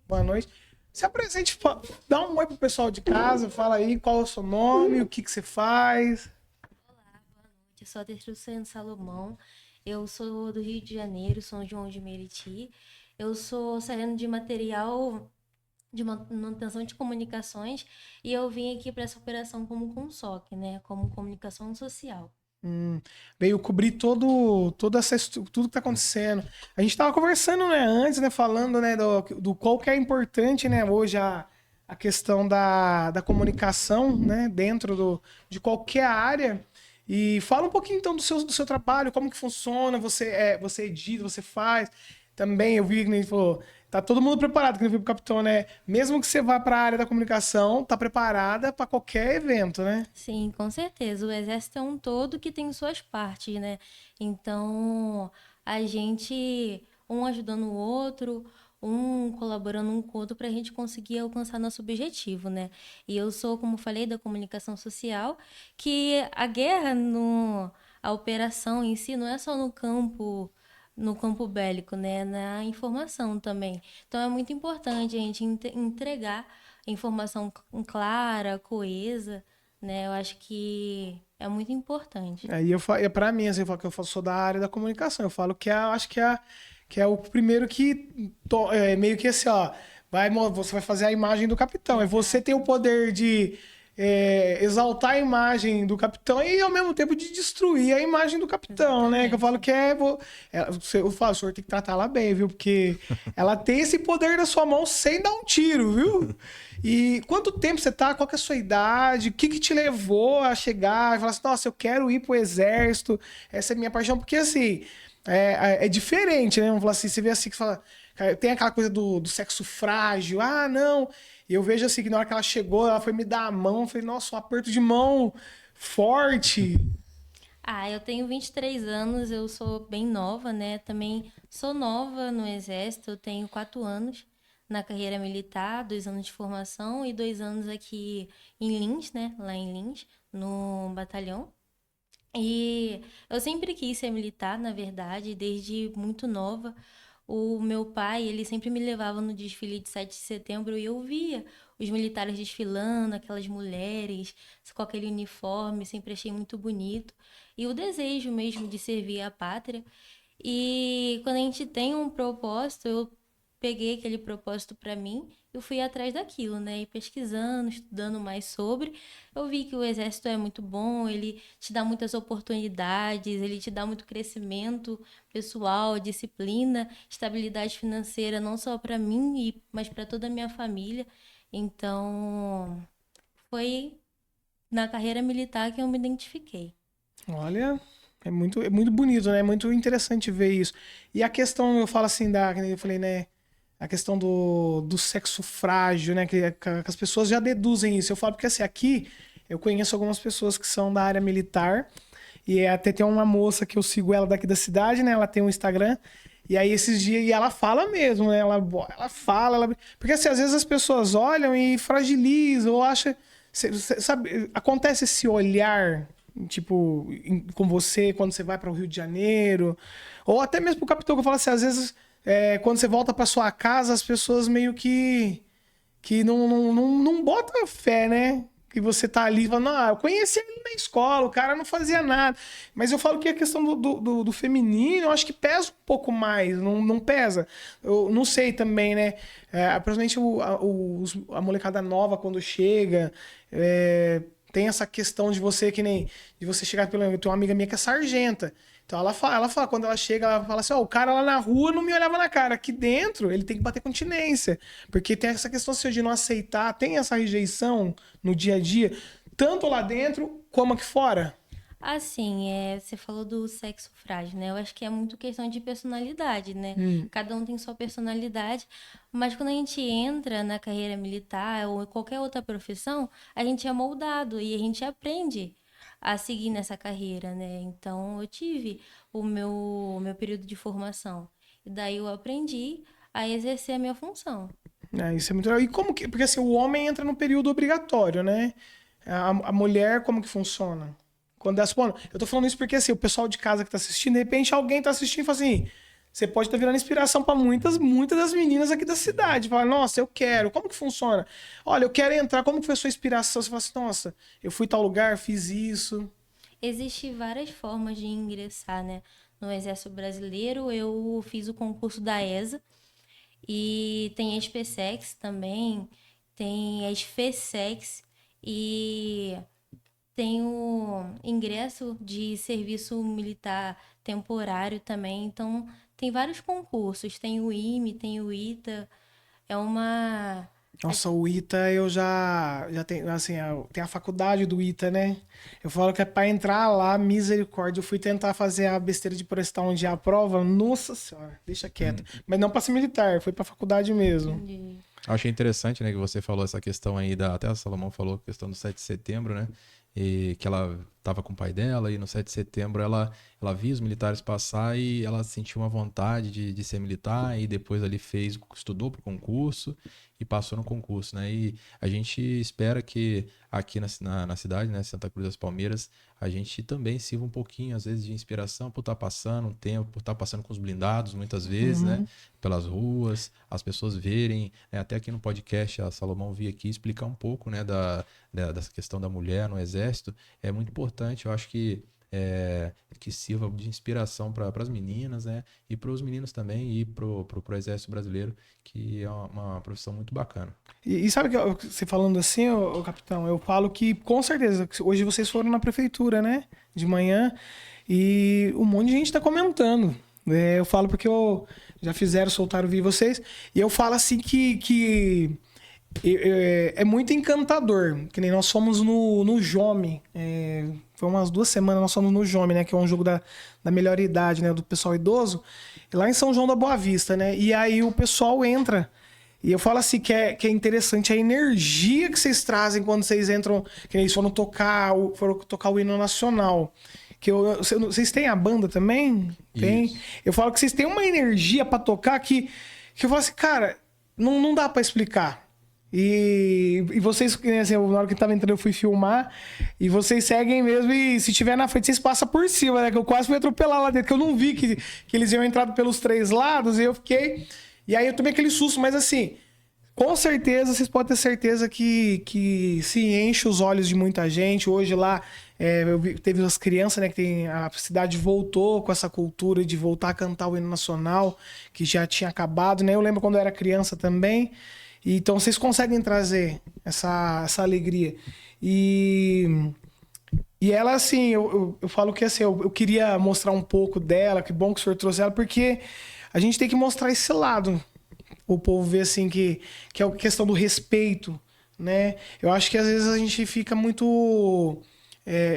Speaker 1: Boa noite. Se apresente, dá um oi pro pessoal de casa, fala aí qual é o seu nome, o que você faz.
Speaker 4: Eu sou a Tertruciana Salomão, eu sou do Rio de Janeiro, São João de Meriti. Eu sou sargento de material de manutenção de comunicações e eu vim aqui para essa operação como CONSOC, né, como comunicação social.
Speaker 1: Veio cobrir tudo que tá acontecendo. A gente tava conversando, né, antes, né, falando, né, do qual que é importante, né, hoje a questão da comunicação, né, dentro de qualquer área. E fala um pouquinho então do seu trabalho, como que funciona, você edita, você faz. Também eu vi que ele falou, tá todo mundo preparado, que ele viu pro capitão, né? Mesmo que você vá para a área da comunicação, tá preparada para qualquer evento, né?
Speaker 4: Sim, com certeza. O exército é um todo que tem suas partes, né? Então, a gente, um ajudando o outro, um colaborando um com o outro para a gente conseguir alcançar nosso objetivo, né? E eu sou, como falei, da comunicação social, que a guerra, a operação em si, não é só no campo bélico, né? Na informação também. Então é muito importante a gente entregar informação clara, coesa, né? Eu acho que é muito importante.
Speaker 1: Aí para mim, assim, eu falo que eu sou da área da comunicação, eu falo que acho que é o primeiro que meio que assim, ó, você vai fazer a imagem do capitão. É você ter o poder de exaltar a imagem do capitão e ao mesmo tempo de destruir a imagem do capitão, né? Que eu falo que eu falo, o senhor tem que tratar ela bem, viu? Porque ela tem esse poder na sua mão sem dar um tiro, viu? E quanto tempo você tá? Qual que é a sua idade? O que te levou a chegar e falar assim, nossa, eu quero ir pro exército, essa é a minha paixão, porque assim... É diferente, né? Vamos falar assim, você vê assim que fala, tem aquela coisa do sexo frágil, não. E eu vejo assim que na hora que ela chegou, ela foi me dar a mão, eu falei, nossa, um aperto de mão forte.
Speaker 4: Eu tenho 23 anos, eu sou bem nova, né? Também sou nova no exército, eu tenho 4 anos na carreira militar, 2 anos de formação e 2 anos aqui em Lins, né? Lá em Lins, no batalhão. E eu sempre quis ser militar, na verdade, desde muito nova. O meu pai, ele sempre me levava no desfile de 7 de setembro e eu via os militares desfilando, aquelas mulheres com aquele uniforme, sempre achei muito bonito. E o desejo mesmo de servir a pátria. E quando a gente tem um propósito, eu peguei aquele propósito para mim, eu fui atrás daquilo, né? E pesquisando, estudando mais sobre, eu vi que o exército é muito bom, ele te dá muitas oportunidades, ele te dá muito crescimento pessoal, disciplina, estabilidade financeira, não só para mim, mas para toda a minha família. Então, foi na carreira militar que eu me identifiquei.
Speaker 1: Olha, é muito bonito, né? É muito interessante ver isso. E a questão, eu falo assim, que eu falei, né? A questão do sexo frágil, né? Que as pessoas já deduzem isso. Eu falo porque assim, aqui eu conheço algumas pessoas que são da área militar. E até tem uma moça que eu sigo ela daqui da cidade, né? Ela tem um Instagram. E aí esses dias, e ela fala mesmo, né? Ela fala. Porque assim, às vezes as pessoas olham e fragilizam, ou acham. Sabe, acontece esse olhar, tipo, com você quando você vai para o Rio de Janeiro. Ou até mesmo o capitão, que eu falo assim, às vezes. Quando você volta para sua casa, as pessoas meio que não botam fé, né? que você tá ali falando, eu conheci ele na escola, o cara não fazia nada. Mas eu falo que a questão do feminino, eu acho que pesa um pouco mais, não pesa. Eu não sei também, né? Principalmente a molecada nova quando chega, tem essa questão de você de você chegar pelo. Eu tenho uma amiga minha que é sargenta. Então ela fala, quando ela chega, ela fala assim, o cara lá na rua não me olhava na cara. Aqui dentro, ele tem que bater continência. Porque tem essa questão assim, de não aceitar, tem essa rejeição no dia a dia, tanto lá dentro como aqui fora.
Speaker 4: Assim, você falou do sexo frágil, né? Eu acho que é muito questão de personalidade, né? Cada um tem sua personalidade, mas quando a gente entra na carreira militar ou em qualquer outra profissão, a gente é moldado e a gente aprende a seguir nessa carreira, né? Então, eu tive o meu período de formação. E daí eu aprendi a exercer a minha função.
Speaker 1: Isso é muito legal. E como que... Porque assim, o homem entra no período obrigatório, né? A mulher, como que funciona? Quando eu tô falando isso porque assim, o pessoal de casa que tá assistindo, de repente alguém tá assistindo e fala assim... Você pode estar virando inspiração para muitas das meninas aqui da cidade. Fala, nossa, eu quero. Como que funciona? Olha, eu quero entrar. Como que foi a sua inspiração? Você fala assim, nossa, eu fui em tal lugar, fiz isso.
Speaker 4: Existem várias formas de ingressar, né? No Exército Brasileiro, eu fiz o concurso da ESA. E tem a SPSEX também. Tem a SFESEX. E tem o ingresso de serviço militar temporário também. Então... Tem vários concursos, tem o IME, tem o ITA,
Speaker 1: Nossa, o ITA eu já tenho, assim, tem a faculdade do ITA, né? Eu falo que é pra entrar lá, misericórdia, eu fui tentar fazer a besteira de prestar um dia a prova, nossa senhora, deixa quieto. Mas não pra ser militar, foi pra faculdade mesmo.
Speaker 4: Entendi.
Speaker 2: Eu achei interessante, né, que você falou essa questão aí, até a Salomão falou a questão do 7 de setembro, né? E que ela estava com o pai dela e no 7 de setembro ela via os militares passar e ela sentiu uma vontade de ser militar e depois ali estudou para o concurso e passou no concurso, né? E a gente espera que aqui na cidade, né, Santa Cruz das Palmeiras, a gente também sirva um pouquinho, às vezes, de inspiração por estar passando um tempo, por estar passando com os blindados, muitas vezes, né? Pelas ruas, as pessoas verem, né? Até aqui no podcast, a Salomão veio aqui explicar um pouco, né, dessa questão da mulher no Exército. É muito importante, eu acho que sirva de inspiração para as meninas, né? E para os meninos também, e pro Exército Brasileiro, que é uma profissão muito bacana.
Speaker 1: E sabe que você falando assim, ô capitão, eu falo que com certeza, hoje vocês foram na prefeitura, né? De manhã, e um monte de gente tá comentando. Eu falo porque soltaram o vídeo de vocês, e eu falo assim que é muito encantador, que nem nós fomos no Jome, foi umas 2 semanas nós fomos no Jome, né, que é um jogo da melhor idade, né, do pessoal idoso, lá em São João da Boa Vista, né, e aí o pessoal entra, e eu falo assim que é interessante a energia que vocês trazem quando vocês entram, que eles foram tocar o hino nacional. Vocês têm a banda também? Tem.
Speaker 2: Isso.
Speaker 1: Eu falo que vocês têm uma energia pra tocar que eu falo assim, cara, não dá pra explicar. E vocês, assim, na hora que tava entrando, eu fui filmar. E vocês seguem mesmo. E se tiver na frente, vocês passam por cima, né? Que eu quase fui atropelar lá dentro. Que eu não vi que eles iam entrar pelos 3 lados. E eu fiquei. E aí eu tomei aquele susto. Mas assim, com certeza, vocês podem ter certeza que se enche os olhos de muita gente. Hoje lá, teve as crianças, né? Que a cidade voltou com essa cultura de voltar a cantar o hino nacional, que já tinha acabado, né? Eu lembro quando eu era criança também. Então vocês conseguem trazer essa alegria. E ela, assim, eu falo que assim, eu queria mostrar um pouco dela, que bom que o senhor trouxe ela, porque a gente tem que mostrar esse lado. O povo vê assim que é a questão do respeito, né? Eu acho que às vezes a gente fica muito...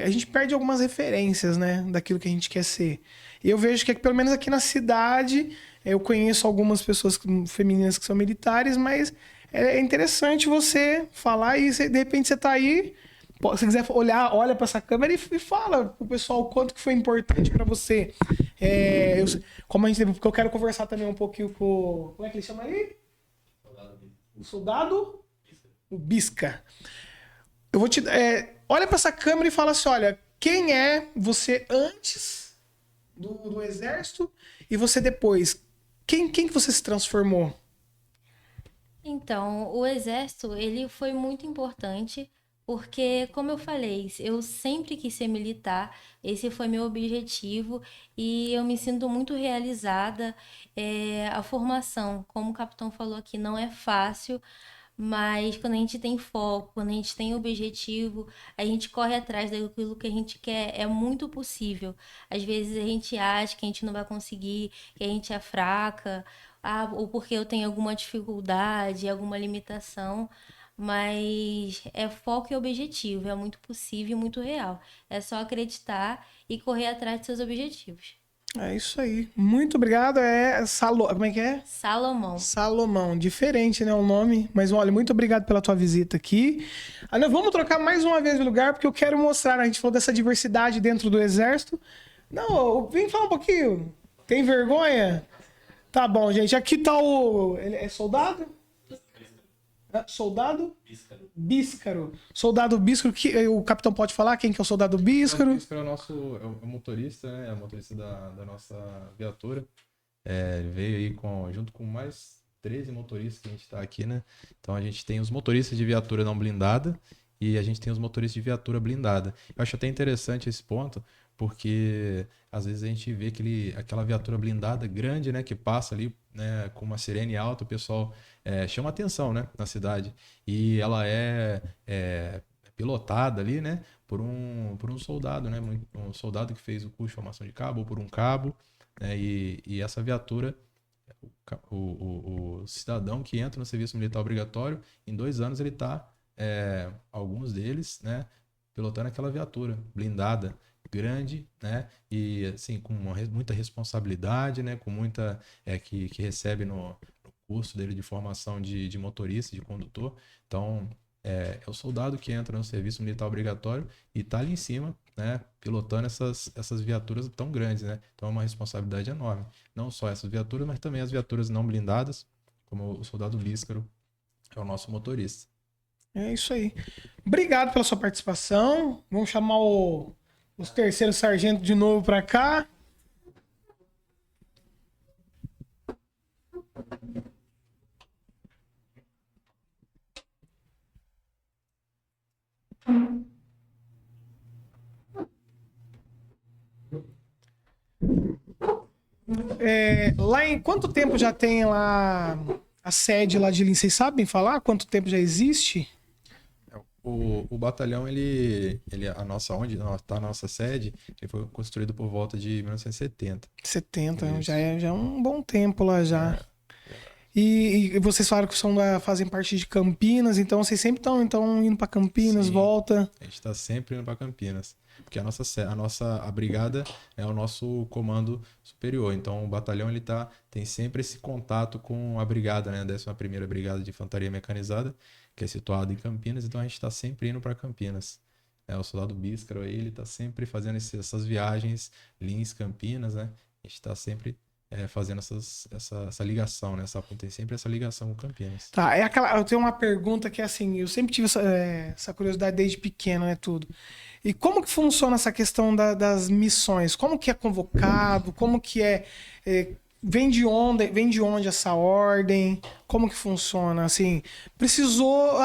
Speaker 1: a gente perde algumas referências, né? Daquilo que a gente quer ser. E eu vejo que pelo menos aqui na cidade, eu conheço algumas pessoas femininas que são militares, mas é interessante você falar e de repente você tá aí, se quiser olha para essa câmera e fala pro pessoal o quanto que foi importante para você. Porque eu quero conversar também um pouquinho com... Como é que ele chama aí? O soldado? O Bisca. Eu vou olha para essa câmera e fala assim, olha, quem é você antes do exército e você depois? Quem que você se transformou?
Speaker 4: Então, o exército, ele foi muito importante Porque, como eu falei, eu sempre quis ser militar, esse foi meu objetivo e eu me sinto muito realizada. A formação, como o capitão falou aqui, não é fácil, mas quando a gente tem foco, quando a gente tem objetivo, a gente corre atrás daquilo que a gente quer, é muito possível. Às vezes a gente acha que a gente não vai conseguir, que a gente é fraca, ou porque eu tenho alguma dificuldade, alguma limitação. Mas é foco e objetivo, é muito possível e muito real. É só acreditar e correr atrás dos seus objetivos.
Speaker 1: É isso aí. Muito obrigado. Como é que é?
Speaker 4: Salomão.
Speaker 1: Salomão. Diferente, né, o nome. Mas, olha, muito obrigado pela tua visita aqui. Nós vamos trocar mais uma vez de lugar, porque eu quero mostrar, a gente falou dessa diversidade dentro do Exército. Não, vem falar um pouquinho. Tem vergonha? Tá bom, gente. Aqui tá o... Ele é soldado? Soldado? Bíscaro. Soldado Bíscaro. O capitão pode falar quem que é o soldado Bíscaro?
Speaker 2: O Bíscaro é o motorista, né? É o motorista da nossa viatura. Ele veio aí junto com mais 13 motoristas que a gente tá aqui, né? Então a gente tem os motoristas de viatura não blindada e a gente tem os motoristas de viatura blindada. Eu acho até interessante esse ponto, porque às vezes a gente vê aquela viatura blindada grande, né, que passa ali, né, com uma sirene alta, o pessoal chama atenção, né, na cidade. E ela é pilotada ali, né, por um soldado, né, um soldado que fez o curso de formação de cabo, ou por um cabo, né, e essa viatura, o cidadão que entra no serviço militar obrigatório, em 2 anos ele está, alguns deles, né, pilotando aquela viatura blindada, grande, né, e assim, com muita responsabilidade, né, com muita, que recebe no curso dele de formação de motorista, de condutor. Então, é o soldado que entra no serviço militar obrigatório e está ali em cima, né, pilotando essas viaturas tão grandes, né? Então é uma responsabilidade enorme. Não só essas viaturas, mas também as viaturas não blindadas, como o soldado Bíscaro, que é o nosso motorista.
Speaker 1: É isso aí. Obrigado pela sua participação. Vamos chamar os terceiros sargentos de novo para cá. Lá em quanto tempo já tem lá a sede lá de Lins? Vocês sabem falar quanto tempo já existe?
Speaker 2: O batalhão, onde está a nossa sede, ele foi construído por volta de 1970.
Speaker 1: 70,
Speaker 2: Isso.
Speaker 1: já é um bom tempo lá já. E vocês falaram que fazem parte de Campinas, então vocês sempre estão indo para Campinas,
Speaker 2: Sim,
Speaker 1: volta.
Speaker 2: A gente está sempre indo para Campinas, porque a brigada é o nosso comando superior. Então o batalhão tem sempre esse contato com a brigada, né? A 11ª Brigada de Infantaria Mecanizada, que é situada em Campinas. Então a gente está sempre indo para Campinas. O soldado Bíscaro aí, ele está sempre fazendo essas viagens, Lins, Campinas, né? A gente está sempre fazendo essa ligação, né? Tem sempre essa ligação com Campinas.
Speaker 1: Tá, eu tenho uma pergunta que assim, eu sempre tive essa curiosidade desde pequeno, né, tudo. E como que funciona essa questão das missões? Como que é convocado? Como que vem de onde essa ordem? Como que funciona? Assim, preciso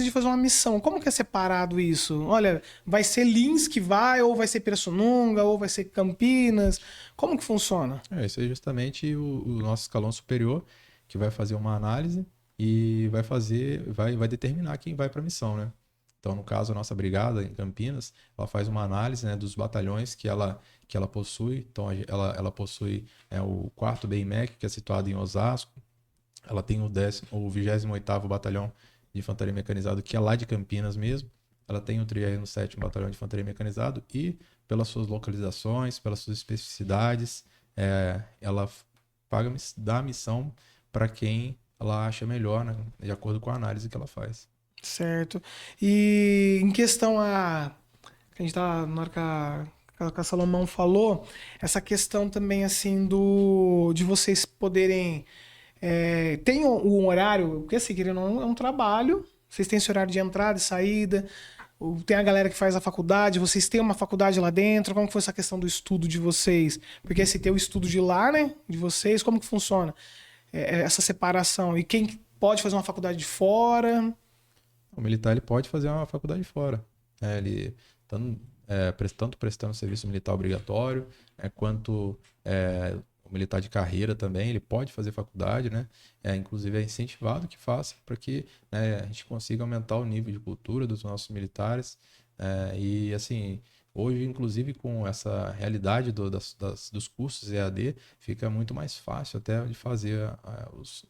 Speaker 1: de fazer uma missão. Como que é separado isso? Olha, vai ser Lins que vai, ou vai ser Pirassununga, ou vai ser Campinas? Como que funciona?
Speaker 2: Isso é justamente o nosso escalão superior, que vai fazer uma análise e vai determinar quem vai para a missão, né? Então, no caso, a nossa brigada em Campinas, ela faz uma análise, né, dos batalhões que ela possui. Então, ela possui o 4º BIMEC, que é situado em Osasco. Ela tem o 28º Batalhão de Infantaria Mecanizado, que é lá de Campinas mesmo. Ela tem o 37º Batalhão de Infantaria Mecanizado e, pelas suas localizações, pelas suas especificidades, ela dá a missão para quem ela acha melhor, né, de acordo com a análise que ela faz.
Speaker 1: Certo. E em questão que a gente tá na hora que a Salomão falou, essa questão também assim de vocês poderem tem um horário, porque assim, querendo ou não, é um trabalho, vocês têm esse horário de entrada e saída, tem a galera que faz a faculdade, vocês têm uma faculdade lá dentro, como que foi essa questão do estudo de vocês? Porque se tem o estudo de lá, né, de vocês, como que funciona essa separação? E quem pode fazer uma faculdade de fora?
Speaker 2: o militar ele pode fazer uma faculdade fora. Ele tanto prestando serviço militar obrigatório, quanto o militar de carreira também, ele pode fazer faculdade, né? Inclusive é incentivado que faça para que, né, a gente consiga aumentar o nível de cultura dos nossos militares. E assim, hoje, inclusive, com essa realidade dos cursos EAD, fica muito mais fácil até de fazer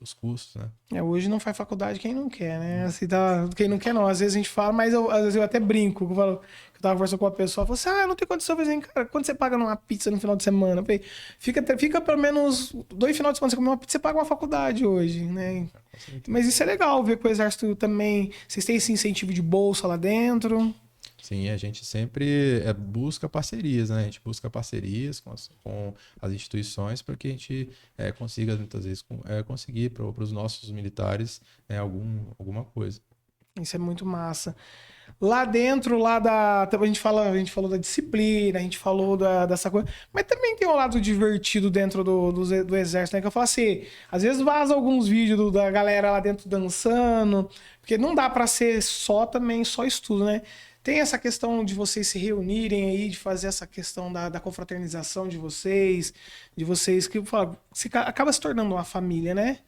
Speaker 2: os cursos, né?
Speaker 1: Hoje não faz faculdade quem não quer, né? Assim, quem não quer não. Às vezes a gente fala, mas às vezes eu até brinco. Eu tava conversando com uma pessoa, falou assim, não tem condição de fazer, cara, quando você paga numa pizza no final de semana? Eu falei, fica pelo menos 2 finais de semana, você come uma pizza, você paga uma faculdade hoje, né? Mas isso é legal, ver que o Exército também, vocês têm esse incentivo de bolsa lá dentro.
Speaker 2: Sim, a gente sempre busca parcerias, né? A gente busca parcerias com as instituições para que a gente consiga, muitas vezes, conseguir para os nossos militares alguma coisa.
Speaker 1: Isso é muito massa. Lá dentro, a gente falou da disciplina, a gente falou dessa coisa, mas também tem um lado divertido dentro do Exército, né? Que eu falo assim, às vezes vaza alguns vídeos da galera lá dentro dançando, porque não dá pra ser só estudo, né? Tem essa questão de vocês se reunirem aí, de fazer essa questão da confraternização de vocês que acaba se tornando uma família, né?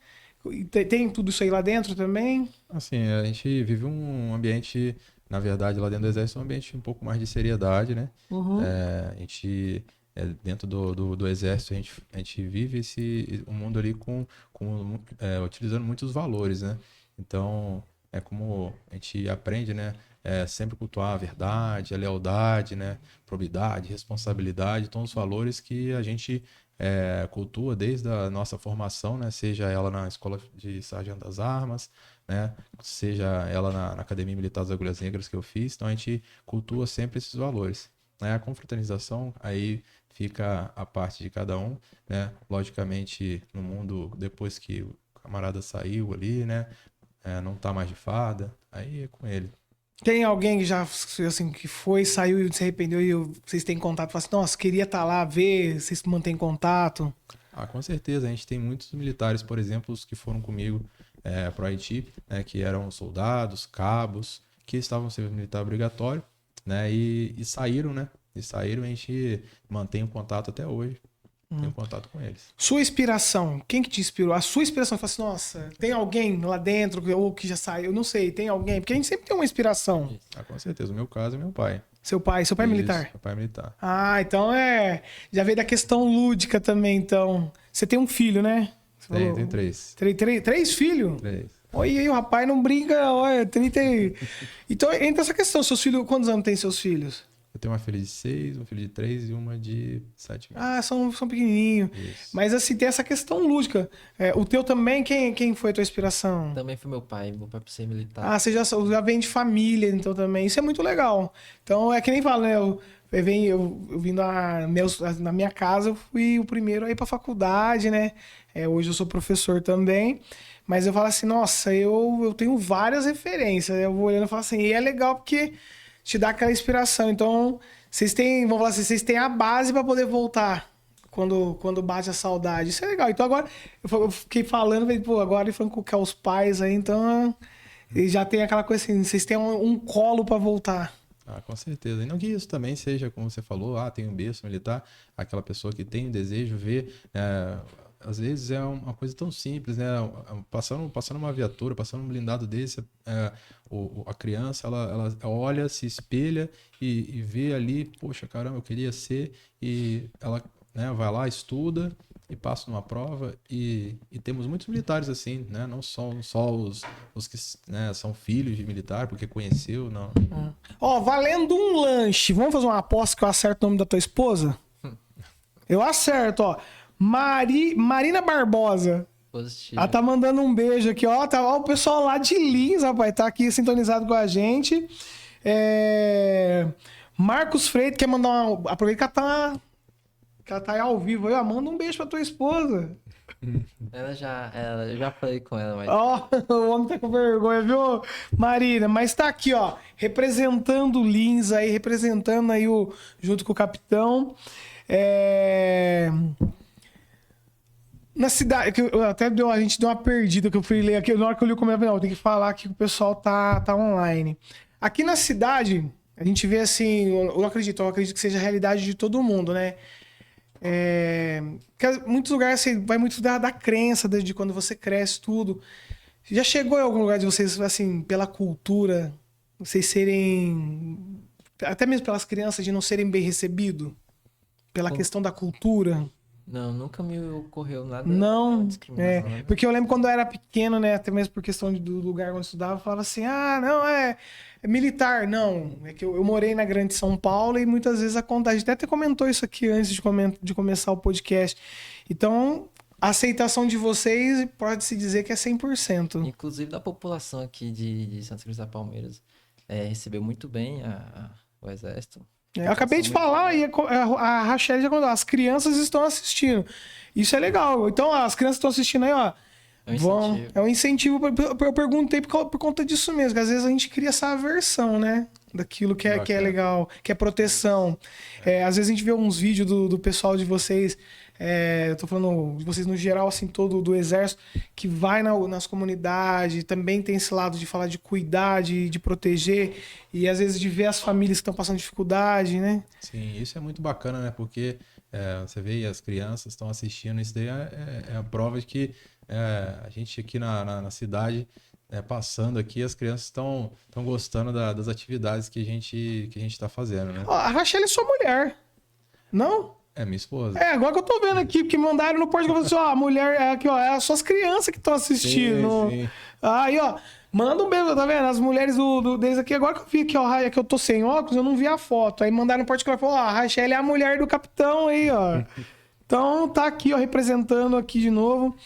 Speaker 1: Tem tudo isso aí lá dentro também?
Speaker 2: Assim, a gente vive um ambiente, na verdade, lá dentro do Exército, um ambiente um pouco mais de seriedade, né?
Speaker 1: Uhum.
Speaker 2: A gente, dentro do Exército, a gente vive um mundo ali utilizando muitos valores, né? Então, é como a gente aprende, né? Sempre cultuar a verdade, a lealdade, né? Probidade, responsabilidade, então os valores que a gente cultua desde a nossa formação, né? Seja ela na Escola de Sargento das Armas, né? Seja ela na Academia Militar das Agulhas Negras que eu fiz, então a gente cultua sempre esses valores, né? A confraternização aí fica a parte de cada um, né? Logicamente, no mundo, depois que o camarada saiu ali, né? Não tá mais de farda, aí é com ele.
Speaker 1: Tem alguém que já, assim, que saiu e se arrependeu e vocês têm contato? Fala assim, nossa, queria estar lá, ver, vocês mantêm contato?
Speaker 2: Com certeza. A gente tem muitos militares, por exemplo, os que foram comigo para o Haiti, né, que eram soldados, cabos, que estavam no serviço militar obrigatório, né, e saíram, né? E saíram, a gente mantém o contato até hoje. Tenho contato com eles.
Speaker 1: Sua inspiração, quem que te inspirou? A sua inspiração, fala assim, nossa, tem alguém lá dentro ou que já saiu? Não sei, tem alguém? Porque a gente sempre tem uma inspiração.
Speaker 2: Com certeza. O meu caso é meu pai.
Speaker 1: Seu pai é militar?
Speaker 2: Meu pai é militar.
Speaker 1: Então já veio da questão lúdica também, então. Você tem um filho, né?
Speaker 2: Tem 3.
Speaker 1: 3 filhos?
Speaker 2: 3.
Speaker 1: Olha aí, o rapaz não brinca, olha, 30. Então, entra essa questão, seus filhos, quantos anos tem seus filhos?
Speaker 2: Eu tenho uma filha de 6, um filho de 3 e uma de 7 meses.
Speaker 1: São pequenininhos.
Speaker 2: Isso.
Speaker 1: Mas assim, tem essa questão lúdica. O teu também, quem foi a tua inspiração?
Speaker 3: Também foi meu pai por ser militar.
Speaker 1: Você já vem de família, então também. Isso é muito legal. Então, é que nem falo, né? Eu vim na minha casa, eu fui o primeiro a ir pra faculdade, né? Hoje eu sou professor também. Mas eu falo assim, nossa, eu tenho várias referências. Eu vou olhando e falo assim, e é legal porque te dá aquela inspiração. Então, vocês têm a base para poder voltar quando bate a saudade. Isso é legal. Então, agora, eu fiquei falando, agora ele falando com os pais aí, então, e já tem aquela coisa assim, vocês têm um colo para voltar.
Speaker 2: Com certeza. E não que isso também seja, como você falou, tem um berço militar, aquela pessoa que tem o desejo, vê... às vezes é uma coisa tão simples, né? Passando uma viatura, passando um blindado desse, a criança, ela olha, se espelha e vê ali, poxa, caramba, eu queria ser, e ela, né, vai lá, estuda e passa numa prova, e temos muitos militares assim, né? Não são só os que, né, são filhos de militar, porque conheceu, não.
Speaker 1: Valendo um lanche, vamos fazer uma aposta que eu acerto o nome da tua esposa? Eu acerto, ó. Marina Barbosa.
Speaker 3: Positivo.
Speaker 1: Ela tá mandando um beijo aqui, ó. O pessoal lá de Lins, rapaz, tá aqui sintonizado com a gente. Marcos Freitas quer mandar aproveita que ela tá aí ao vivo aí, ó. Manda um beijo pra tua esposa.
Speaker 3: Eu já falei com ela, mas...
Speaker 1: O homem tá com vergonha, viu, Marina? Mas tá aqui, ó, representando o Lins aí, representando aí junto com o capitão. Na cidade, que a gente deu uma perdida que eu fui ler aqui. Na hora que eu li o comentário, não, tem que falar que o pessoal tá online. Aqui na cidade, a gente vê assim, eu acredito que seja a realidade de todo mundo, né? Muitos lugares assim, vai muito da crença, de quando você cresce, tudo. Já chegou em algum lugar de vocês, assim, pela cultura, vocês serem. Até mesmo pelas crianças, de não serem bem recebidos? Pela questão da cultura?
Speaker 3: Não, nunca me ocorreu nada
Speaker 1: Não,
Speaker 3: discriminação, né?
Speaker 1: porque eu lembro quando eu era pequeno, né, até mesmo por questão do lugar onde eu estudava, eu falava assim, não, é militar. Não, é que eu morei na Grande São Paulo e muitas vezes acontece, a gente até comentou isso aqui antes de começar o podcast. Então, a aceitação de vocês pode-se dizer que é 100%.
Speaker 3: Inclusive da população aqui de Santa Cruz da Palmeiras recebeu muito bem o Exército.
Speaker 1: Eu acabei de falar e a Rachel já contou, as crianças estão assistindo. Isso é legal. Então, as crianças estão assistindo aí, ó.
Speaker 3: É um incentivo.
Speaker 1: É um incentivo. Eu perguntei por conta disso mesmo, que às vezes a gente cria essa aversão, né? Daquilo que é legal, que é proteção. Às vezes a gente vê uns vídeos do pessoal de vocês, eu tô falando de vocês no geral, assim, todo do Exército, que vai nas comunidades, também tem esse lado de falar de cuidar, de proteger, e às vezes de ver as famílias que estão passando dificuldade, né?
Speaker 2: Sim, isso é muito bacana, né? Porque você vê as crianças estão assistindo, isso daí é a prova de que a gente aqui na cidade, passando aqui, as crianças estão gostando das atividades que a gente está fazendo, né?
Speaker 1: Ó, a Rachel é sua mulher, não?
Speaker 2: É minha esposa.
Speaker 1: Agora que eu tô vendo aqui, porque mandaram no porto que eu falei assim, ó, a mulher, aqui, ó, é as suas crianças que estão assistindo.
Speaker 2: Sim.
Speaker 1: Aí, ó, manda um beijo, tá vendo? As mulheres deles aqui, agora que eu vi aqui, ó, é que eu tô sem óculos, eu não vi a foto. Aí mandaram no porto que falou, ó, a Rachel é a mulher do capitão aí, ó. Então, tá aqui, ó, representando aqui de novo.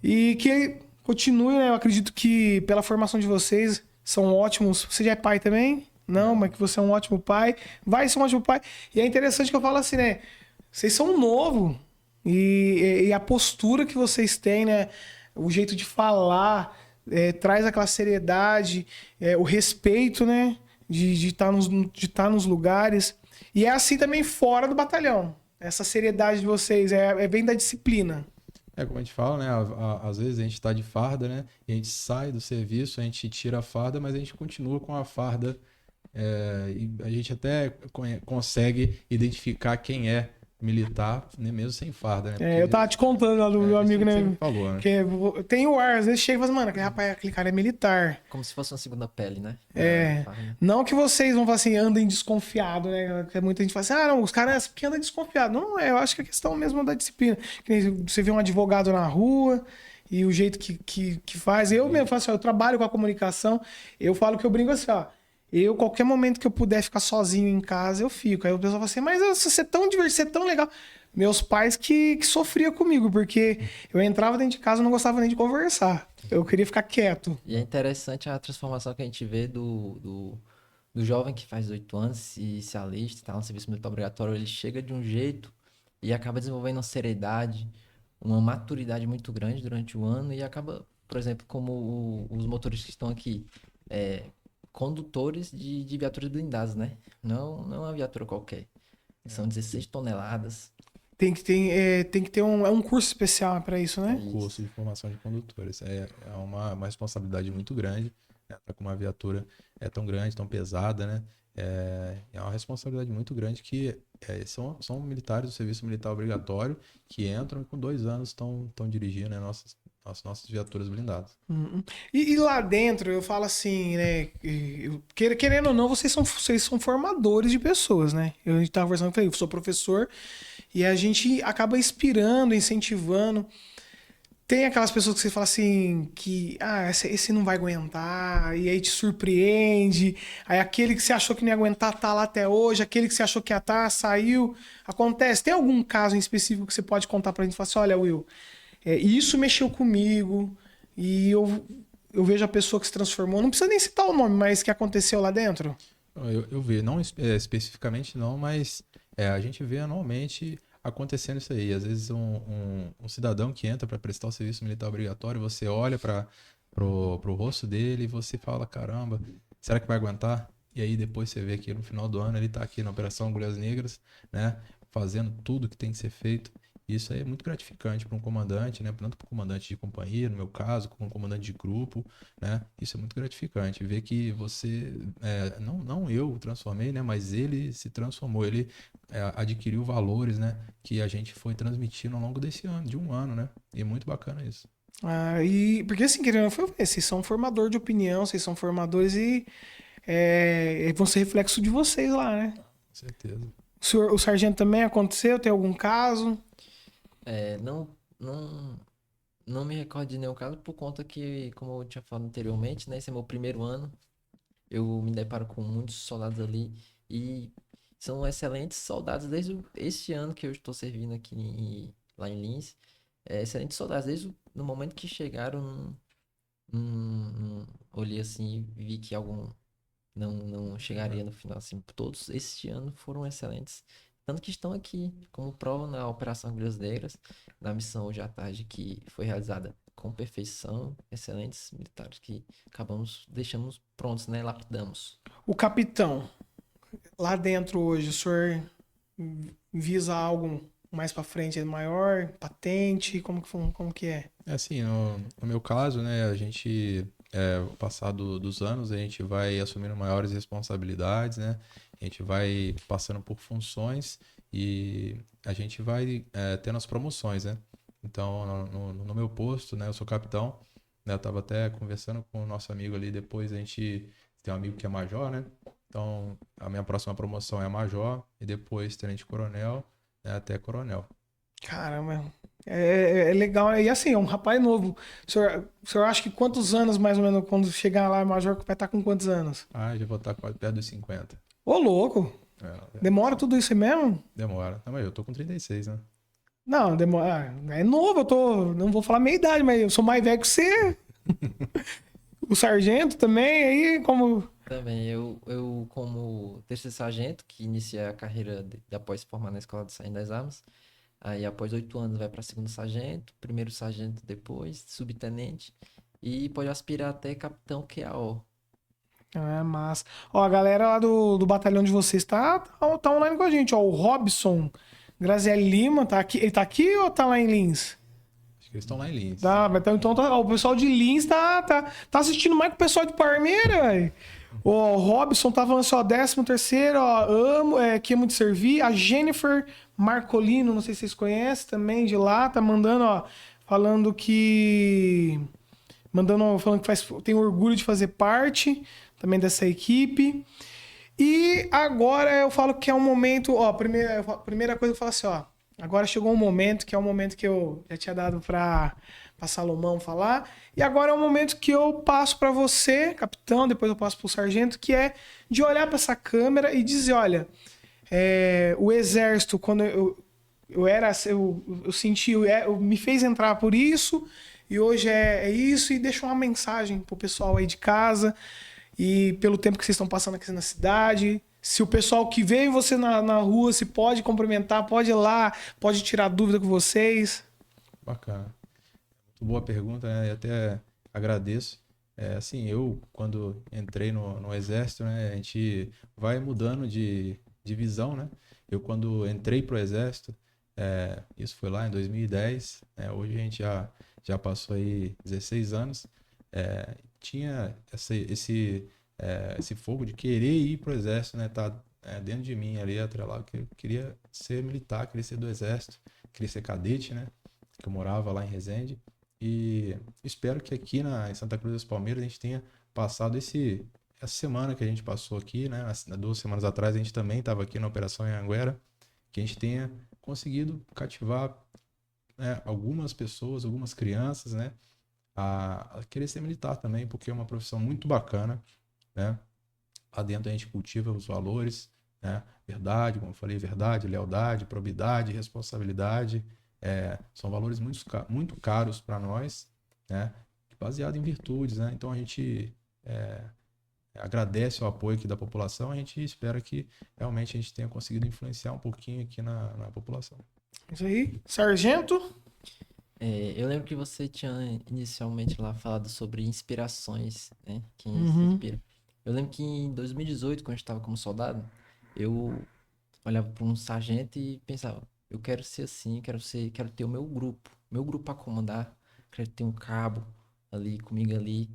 Speaker 1: E que continue, né? Eu acredito que pela formação de vocês, são ótimos. Você já é pai também? Não, mas que você é um ótimo pai. Vai ser um ótimo pai. E é interessante que eu falo assim, né? Vocês são novo e a postura que vocês têm, né? O jeito de falar traz aquela seriedade, o respeito, né? De estar nos lugares. E é assim também fora do batalhão. Essa seriedade de vocês vem da disciplina.
Speaker 2: Como a gente fala, né? Às vezes a gente está de farda, né? E a gente sai do serviço, a gente tira a farda, mas a gente continua com a farda. E a gente até consegue identificar quem é militar, né, mesmo sem farda, né? Porque
Speaker 1: eu tava te contando lá do meu amigo, né?
Speaker 2: Falou, né?
Speaker 1: Que tem o ar, às vezes chega e fala assim, mano, aquele cara é militar.
Speaker 3: Como se fosse uma segunda pele, né?
Speaker 1: Não que vocês vão falar assim, andem desconfiado, né? Que muita gente fala assim, não, os caras que andam desconfiado. Não, eu acho que é questão mesmo da disciplina. Que nem você vê um advogado na rua e o jeito que faz. Eu mesmo faço assim, eu trabalho com a comunicação, eu falo que eu brinco assim, ó. Qualquer momento que eu puder ficar sozinho em casa, eu fico. Aí o pessoal fala assim, mas você é tão divertido, você é tão legal. Meus pais que sofriam comigo, porque eu entrava dentro de casa e não gostava nem de conversar. Eu queria ficar quieto.
Speaker 3: E é interessante a transformação que a gente vê do jovem que faz 18 anos e se alista, está no serviço militar obrigatório, ele chega de um jeito e acaba desenvolvendo uma seriedade, uma maturidade muito grande durante o ano e acaba, por exemplo, como os motoristas que estão aqui, condutores de viaturas blindadas, né? Não é uma viatura qualquer. São 16 toneladas.
Speaker 1: Tem que ter um curso especial para isso, né?
Speaker 2: Curso de formação de condutores. É uma responsabilidade muito grande, né? Tá com uma viatura tão grande, tão pesada, né? É uma responsabilidade muito grande que são militares do serviço militar obrigatório que entram e com 2 anos estão dirigindo, né, nossas viaturas blindadas.
Speaker 1: E lá dentro, eu falo assim, né? Querendo ou não, vocês são formadores de pessoas, né? A gente tava conversando, eu falei, eu sou professor e a gente acaba inspirando, incentivando. Tem aquelas pessoas que você fala assim, que esse não vai aguentar, e aí te surpreende. Aí aquele que você achou que não ia aguentar tá lá até hoje, aquele que você achou que ia estar, saiu. Acontece. Tem algum caso em específico que você pode contar pra gente? Falar assim, olha, Will, isso mexeu comigo, e eu vejo a pessoa que se transformou. Não precisa nem citar o nome, mas que aconteceu lá dentro.
Speaker 2: Eu vejo, não especificamente não, mas a gente vê anualmente acontecendo isso aí. Às vezes um cidadão que entra para prestar o serviço militar obrigatório, você olha pro rosto dele e você fala, caramba, será que vai aguentar? E aí depois você vê que no final do ano ele está aqui na Operação Agulhas Negras, né, fazendo tudo que tem que ser feito. Isso aí é muito gratificante para um comandante, né? Tanto para o comandante de companhia, no meu caso, como um comandante de grupo, né? Isso é muito gratificante. Ver que você, não eu transformei, né? Mas ele se transformou, ele adquiriu valores, né? Que a gente foi transmitindo ao longo desse ano, de um ano, né? E é muito bacana isso.
Speaker 1: Porque assim, querendo, vocês são formador de opinião, vocês são formadores e vão ser reflexo de vocês lá, né?
Speaker 2: Com certeza.
Speaker 1: O sargento também aconteceu? Tem algum caso?
Speaker 3: Não me recordo de nenhum caso por conta que, como eu tinha falado anteriormente, né? Esse é meu primeiro ano. Eu me deparo com muitos soldados ali e são excelentes soldados desde este ano que eu estou servindo aqui lá em Lins. Excelentes soldados desde no momento que chegaram. Olhei assim e vi que algum não chegaria no final. Assim, todos este ano foram excelentes. Tanto que estão aqui como prova na Operação Agulhas Negras, na missão hoje à tarde, que foi realizada com perfeição, excelentes militares que deixamos prontos, né? Lapidamos.
Speaker 1: O capitão, lá dentro hoje, o senhor visa algo mais pra frente, maior, patente, como que é?
Speaker 2: É assim, no meu caso, né, a gente, ao passar dos anos, a gente vai assumindo maiores responsabilidades, né, a gente vai passando por funções e a gente vai tendo as promoções, né. Então, no meu posto, né, eu sou capitão, né, eu estava até conversando com o nosso amigo ali, depois a gente tem um amigo que é major, né, então a minha próxima promoção é major e depois tenente-coronel, né, até coronel.
Speaker 1: Caramba, é legal. E assim, é um rapaz novo. O senhor acha que quantos anos, mais ou menos, quando chegar lá, Major, vai estar com quantos anos?
Speaker 2: Ah, já vou estar quase perto dos 50.
Speaker 1: Ô, louco! Demora tudo isso aí mesmo?
Speaker 2: Demora. Não, mas eu tô com 36, né?
Speaker 1: Não, demora. É novo, não vou falar meia idade, mas eu sou mais velho que você. O sargento também, aí, como.
Speaker 3: Também, eu como terceiro sargento, que inicia a carreira após se formar na Escola de Sargento das Armas, aí após 8 anos vai para segundo sargento, primeiro sargento depois, subtenente, e pode aspirar até capitão QAO.
Speaker 1: Ah, massa. Ó, a galera lá do batalhão de vocês tá online com a gente, ó. O Robson Grazielli Lima, tá aqui. Ele tá aqui ou tá lá em Lins?
Speaker 2: Acho que eles estão lá em Linz.
Speaker 1: Tá, mas então ó, o pessoal de Lins tá assistindo mais que o pessoal de Parmeira, velho. O Robson tá falando assim, ó, 13º, ó, que é muito servir. A Jennifer Marcolino, não sei se vocês conhecem também, de lá, tá mandando, ó, falando que tem orgulho de fazer parte também dessa equipe. E agora eu falo que é um momento, ó, primeira coisa eu falo assim, ó, agora chegou um momento que é um momento que eu já tinha dado pra Salomão falar, e agora é um momento que eu passo pra você, capitão, depois eu passo pro sargento, que é de olhar pra essa câmera e dizer, olha, o exército, quando eu senti, me fez entrar por isso, e hoje é isso, e deixa uma mensagem pro pessoal aí de casa, e pelo tempo que vocês estão passando aqui na cidade, se o pessoal que veio você na rua, se pode cumprimentar, pode ir lá, pode tirar dúvida com vocês.
Speaker 2: Bacana. Muito boa pergunta, né? E até agradeço. Assim, eu, quando entrei no Exército, né, a gente vai mudando de visão, né? Eu, quando entrei pro Exército, isso foi lá em 2010, né? Hoje a gente já passou aí 16 anos, tinha esse fogo de querer ir pro Exército, né? Tá dentro de mim ali, atrelado, que eu queria ser militar, queria ser do Exército, queria ser cadete, né? Que eu morava lá em Resende. E espero que aqui em Santa Cruz das Palmeiras a gente tenha passado essa semana que a gente passou aqui, né? 2 semanas atrás a gente também estava aqui na Operação Anhanguera, que a gente tenha conseguido cativar, né, algumas pessoas, algumas crianças, né? A querer ser militar também, porque é uma profissão muito bacana, né? Lá dentro a gente cultiva os valores, né? Verdade, como eu falei, verdade, lealdade, probidade, responsabilidade. São valores muito caros para nós, né? Baseado em virtudes, né? Então a gente agradece o apoio aqui da população, a gente espera que realmente a gente tenha conseguido influenciar um pouquinho aqui na população.
Speaker 1: Isso aí. Sargento?
Speaker 3: Eu lembro que você tinha inicialmente lá falado sobre inspirações, né? Quem se
Speaker 1: Uhum.
Speaker 3: inspira. Eu lembro que em 2018, quando eu estava como soldado, eu olhava para um sargento e pensava, Eu quero ser assim, quero ter o meu grupo pra comandar, quero ter um cabo ali comigo ali,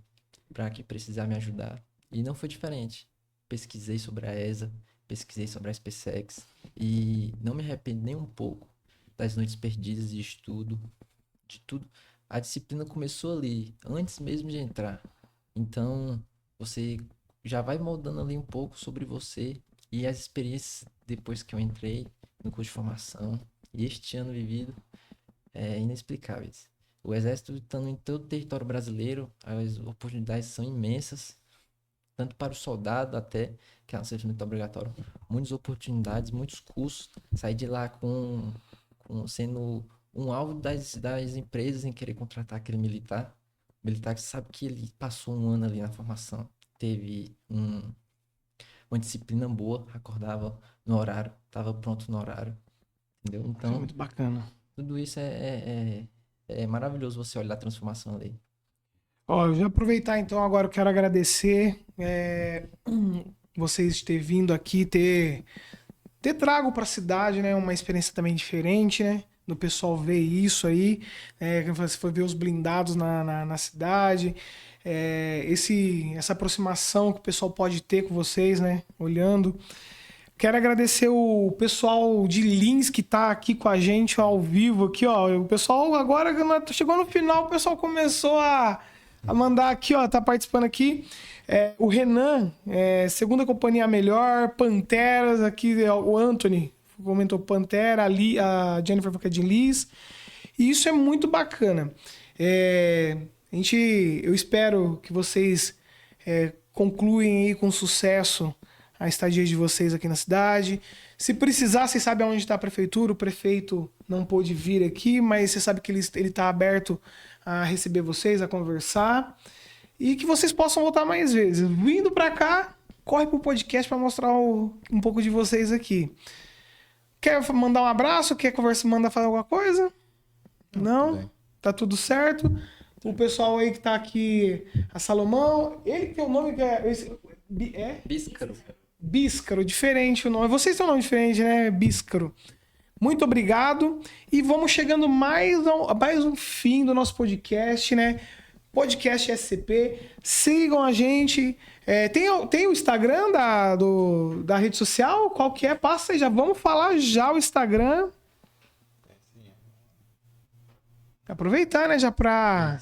Speaker 3: pra que precisar me ajudar. E não foi diferente. Pesquisei sobre a ESA, pesquisei sobre a SpaceX e não me arrependo nem um pouco das noites perdidas de estudo, de tudo. A disciplina começou ali, antes mesmo de entrar. Então, você já vai moldando ali um pouco sobre você e as experiências depois que eu entrei no curso de formação e este ano vivido é inexplicáveis. O Exército estando em todo o território brasileiro, as oportunidades são imensas, tanto para o soldado até, que é um serviço obrigatório, muitas oportunidades, muitos cursos, sair de lá sendo um alvo das empresas em querer contratar aquele militar. Militar que sabe que ele passou um ano ali na formação, teve uma disciplina boa, acordava no horário, estava pronto no horário, entendeu?
Speaker 1: Isso é
Speaker 3: Então,
Speaker 1: muito bacana.
Speaker 3: tudo isso é maravilhoso você olhar a transformação ali.
Speaker 1: Ó, eu já aproveitar então agora, eu quero agradecer vocês ter vindo aqui, ter trago para a cidade, né, uma experiência também diferente, né, do pessoal ver isso aí, você foi ver os blindados na cidade, essa aproximação que o pessoal pode ter com vocês, né, olhando. Quero agradecer o pessoal de Lins que tá aqui com a gente ao vivo aqui, ó. O pessoal agora chegou no final, o pessoal começou a mandar aqui, ó, tá participando aqui. O Renan, segunda companhia melhor, Panteras, aqui o Anthony comentou Pantera, a Jennifer foi de Liz. E isso é muito bacana. Eu espero que vocês concluem aí com sucesso a estadia de vocês aqui na cidade. Se precisar, vocês sabem onde está a prefeitura. O prefeito não pôde vir aqui, mas você sabe que ele está aberto a receber vocês, a conversar. E que vocês possam voltar mais vezes. Vindo para cá, corre pro podcast para mostrar um pouco de vocês aqui. Quer mandar um abraço? Quer conversar, mandar falar alguma coisa? Não? Tá tudo certo. O pessoal aí que tá aqui, a Salomão, ele tem o nome que é
Speaker 3: Bíscaro.
Speaker 1: Bíscaro, diferente o nome. Vocês têm um nome diferente, né? Bíscaro. Muito obrigado. E vamos chegando mais um fim do nosso podcast, né? Podcast SCP. Sigam a gente. Tem o Instagram da rede social? Qual que é? Passa aí, já vamos falar já o Instagram. Aproveitar, né? Já pra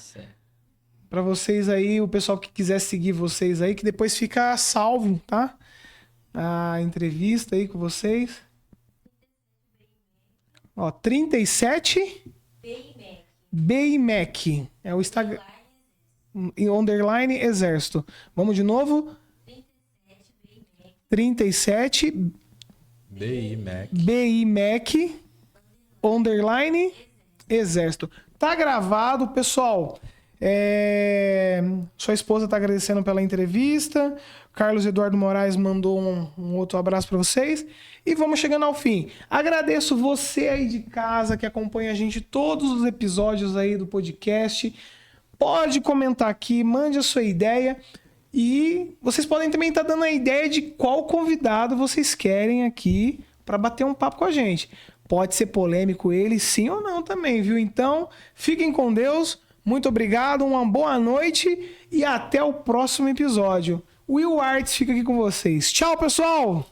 Speaker 1: vocês aí, o pessoal que quiser seguir vocês aí, que depois fica salvo, tá? A entrevista aí com vocês. Ó, 37 BIMEC. É o Instagram. Underline Exército. Vamos de novo? 37 BIMEC. Underline Exército. Tá gravado, pessoal. Sua esposa tá agradecendo pela entrevista. Carlos Eduardo Moraes mandou um outro abraço para vocês. E vamos chegando ao fim. Agradeço você aí de casa que acompanha a gente todos os episódios aí do podcast. Pode comentar aqui, mande a sua ideia. E vocês podem também estar dando a ideia de qual convidado vocês querem aqui para bater um papo com a gente. Pode ser polêmico ele, sim ou não também, viu? Então, fiquem com Deus. Muito obrigado, uma boa noite e até o próximo episódio. Will Arts fica aqui com vocês. Tchau, pessoal!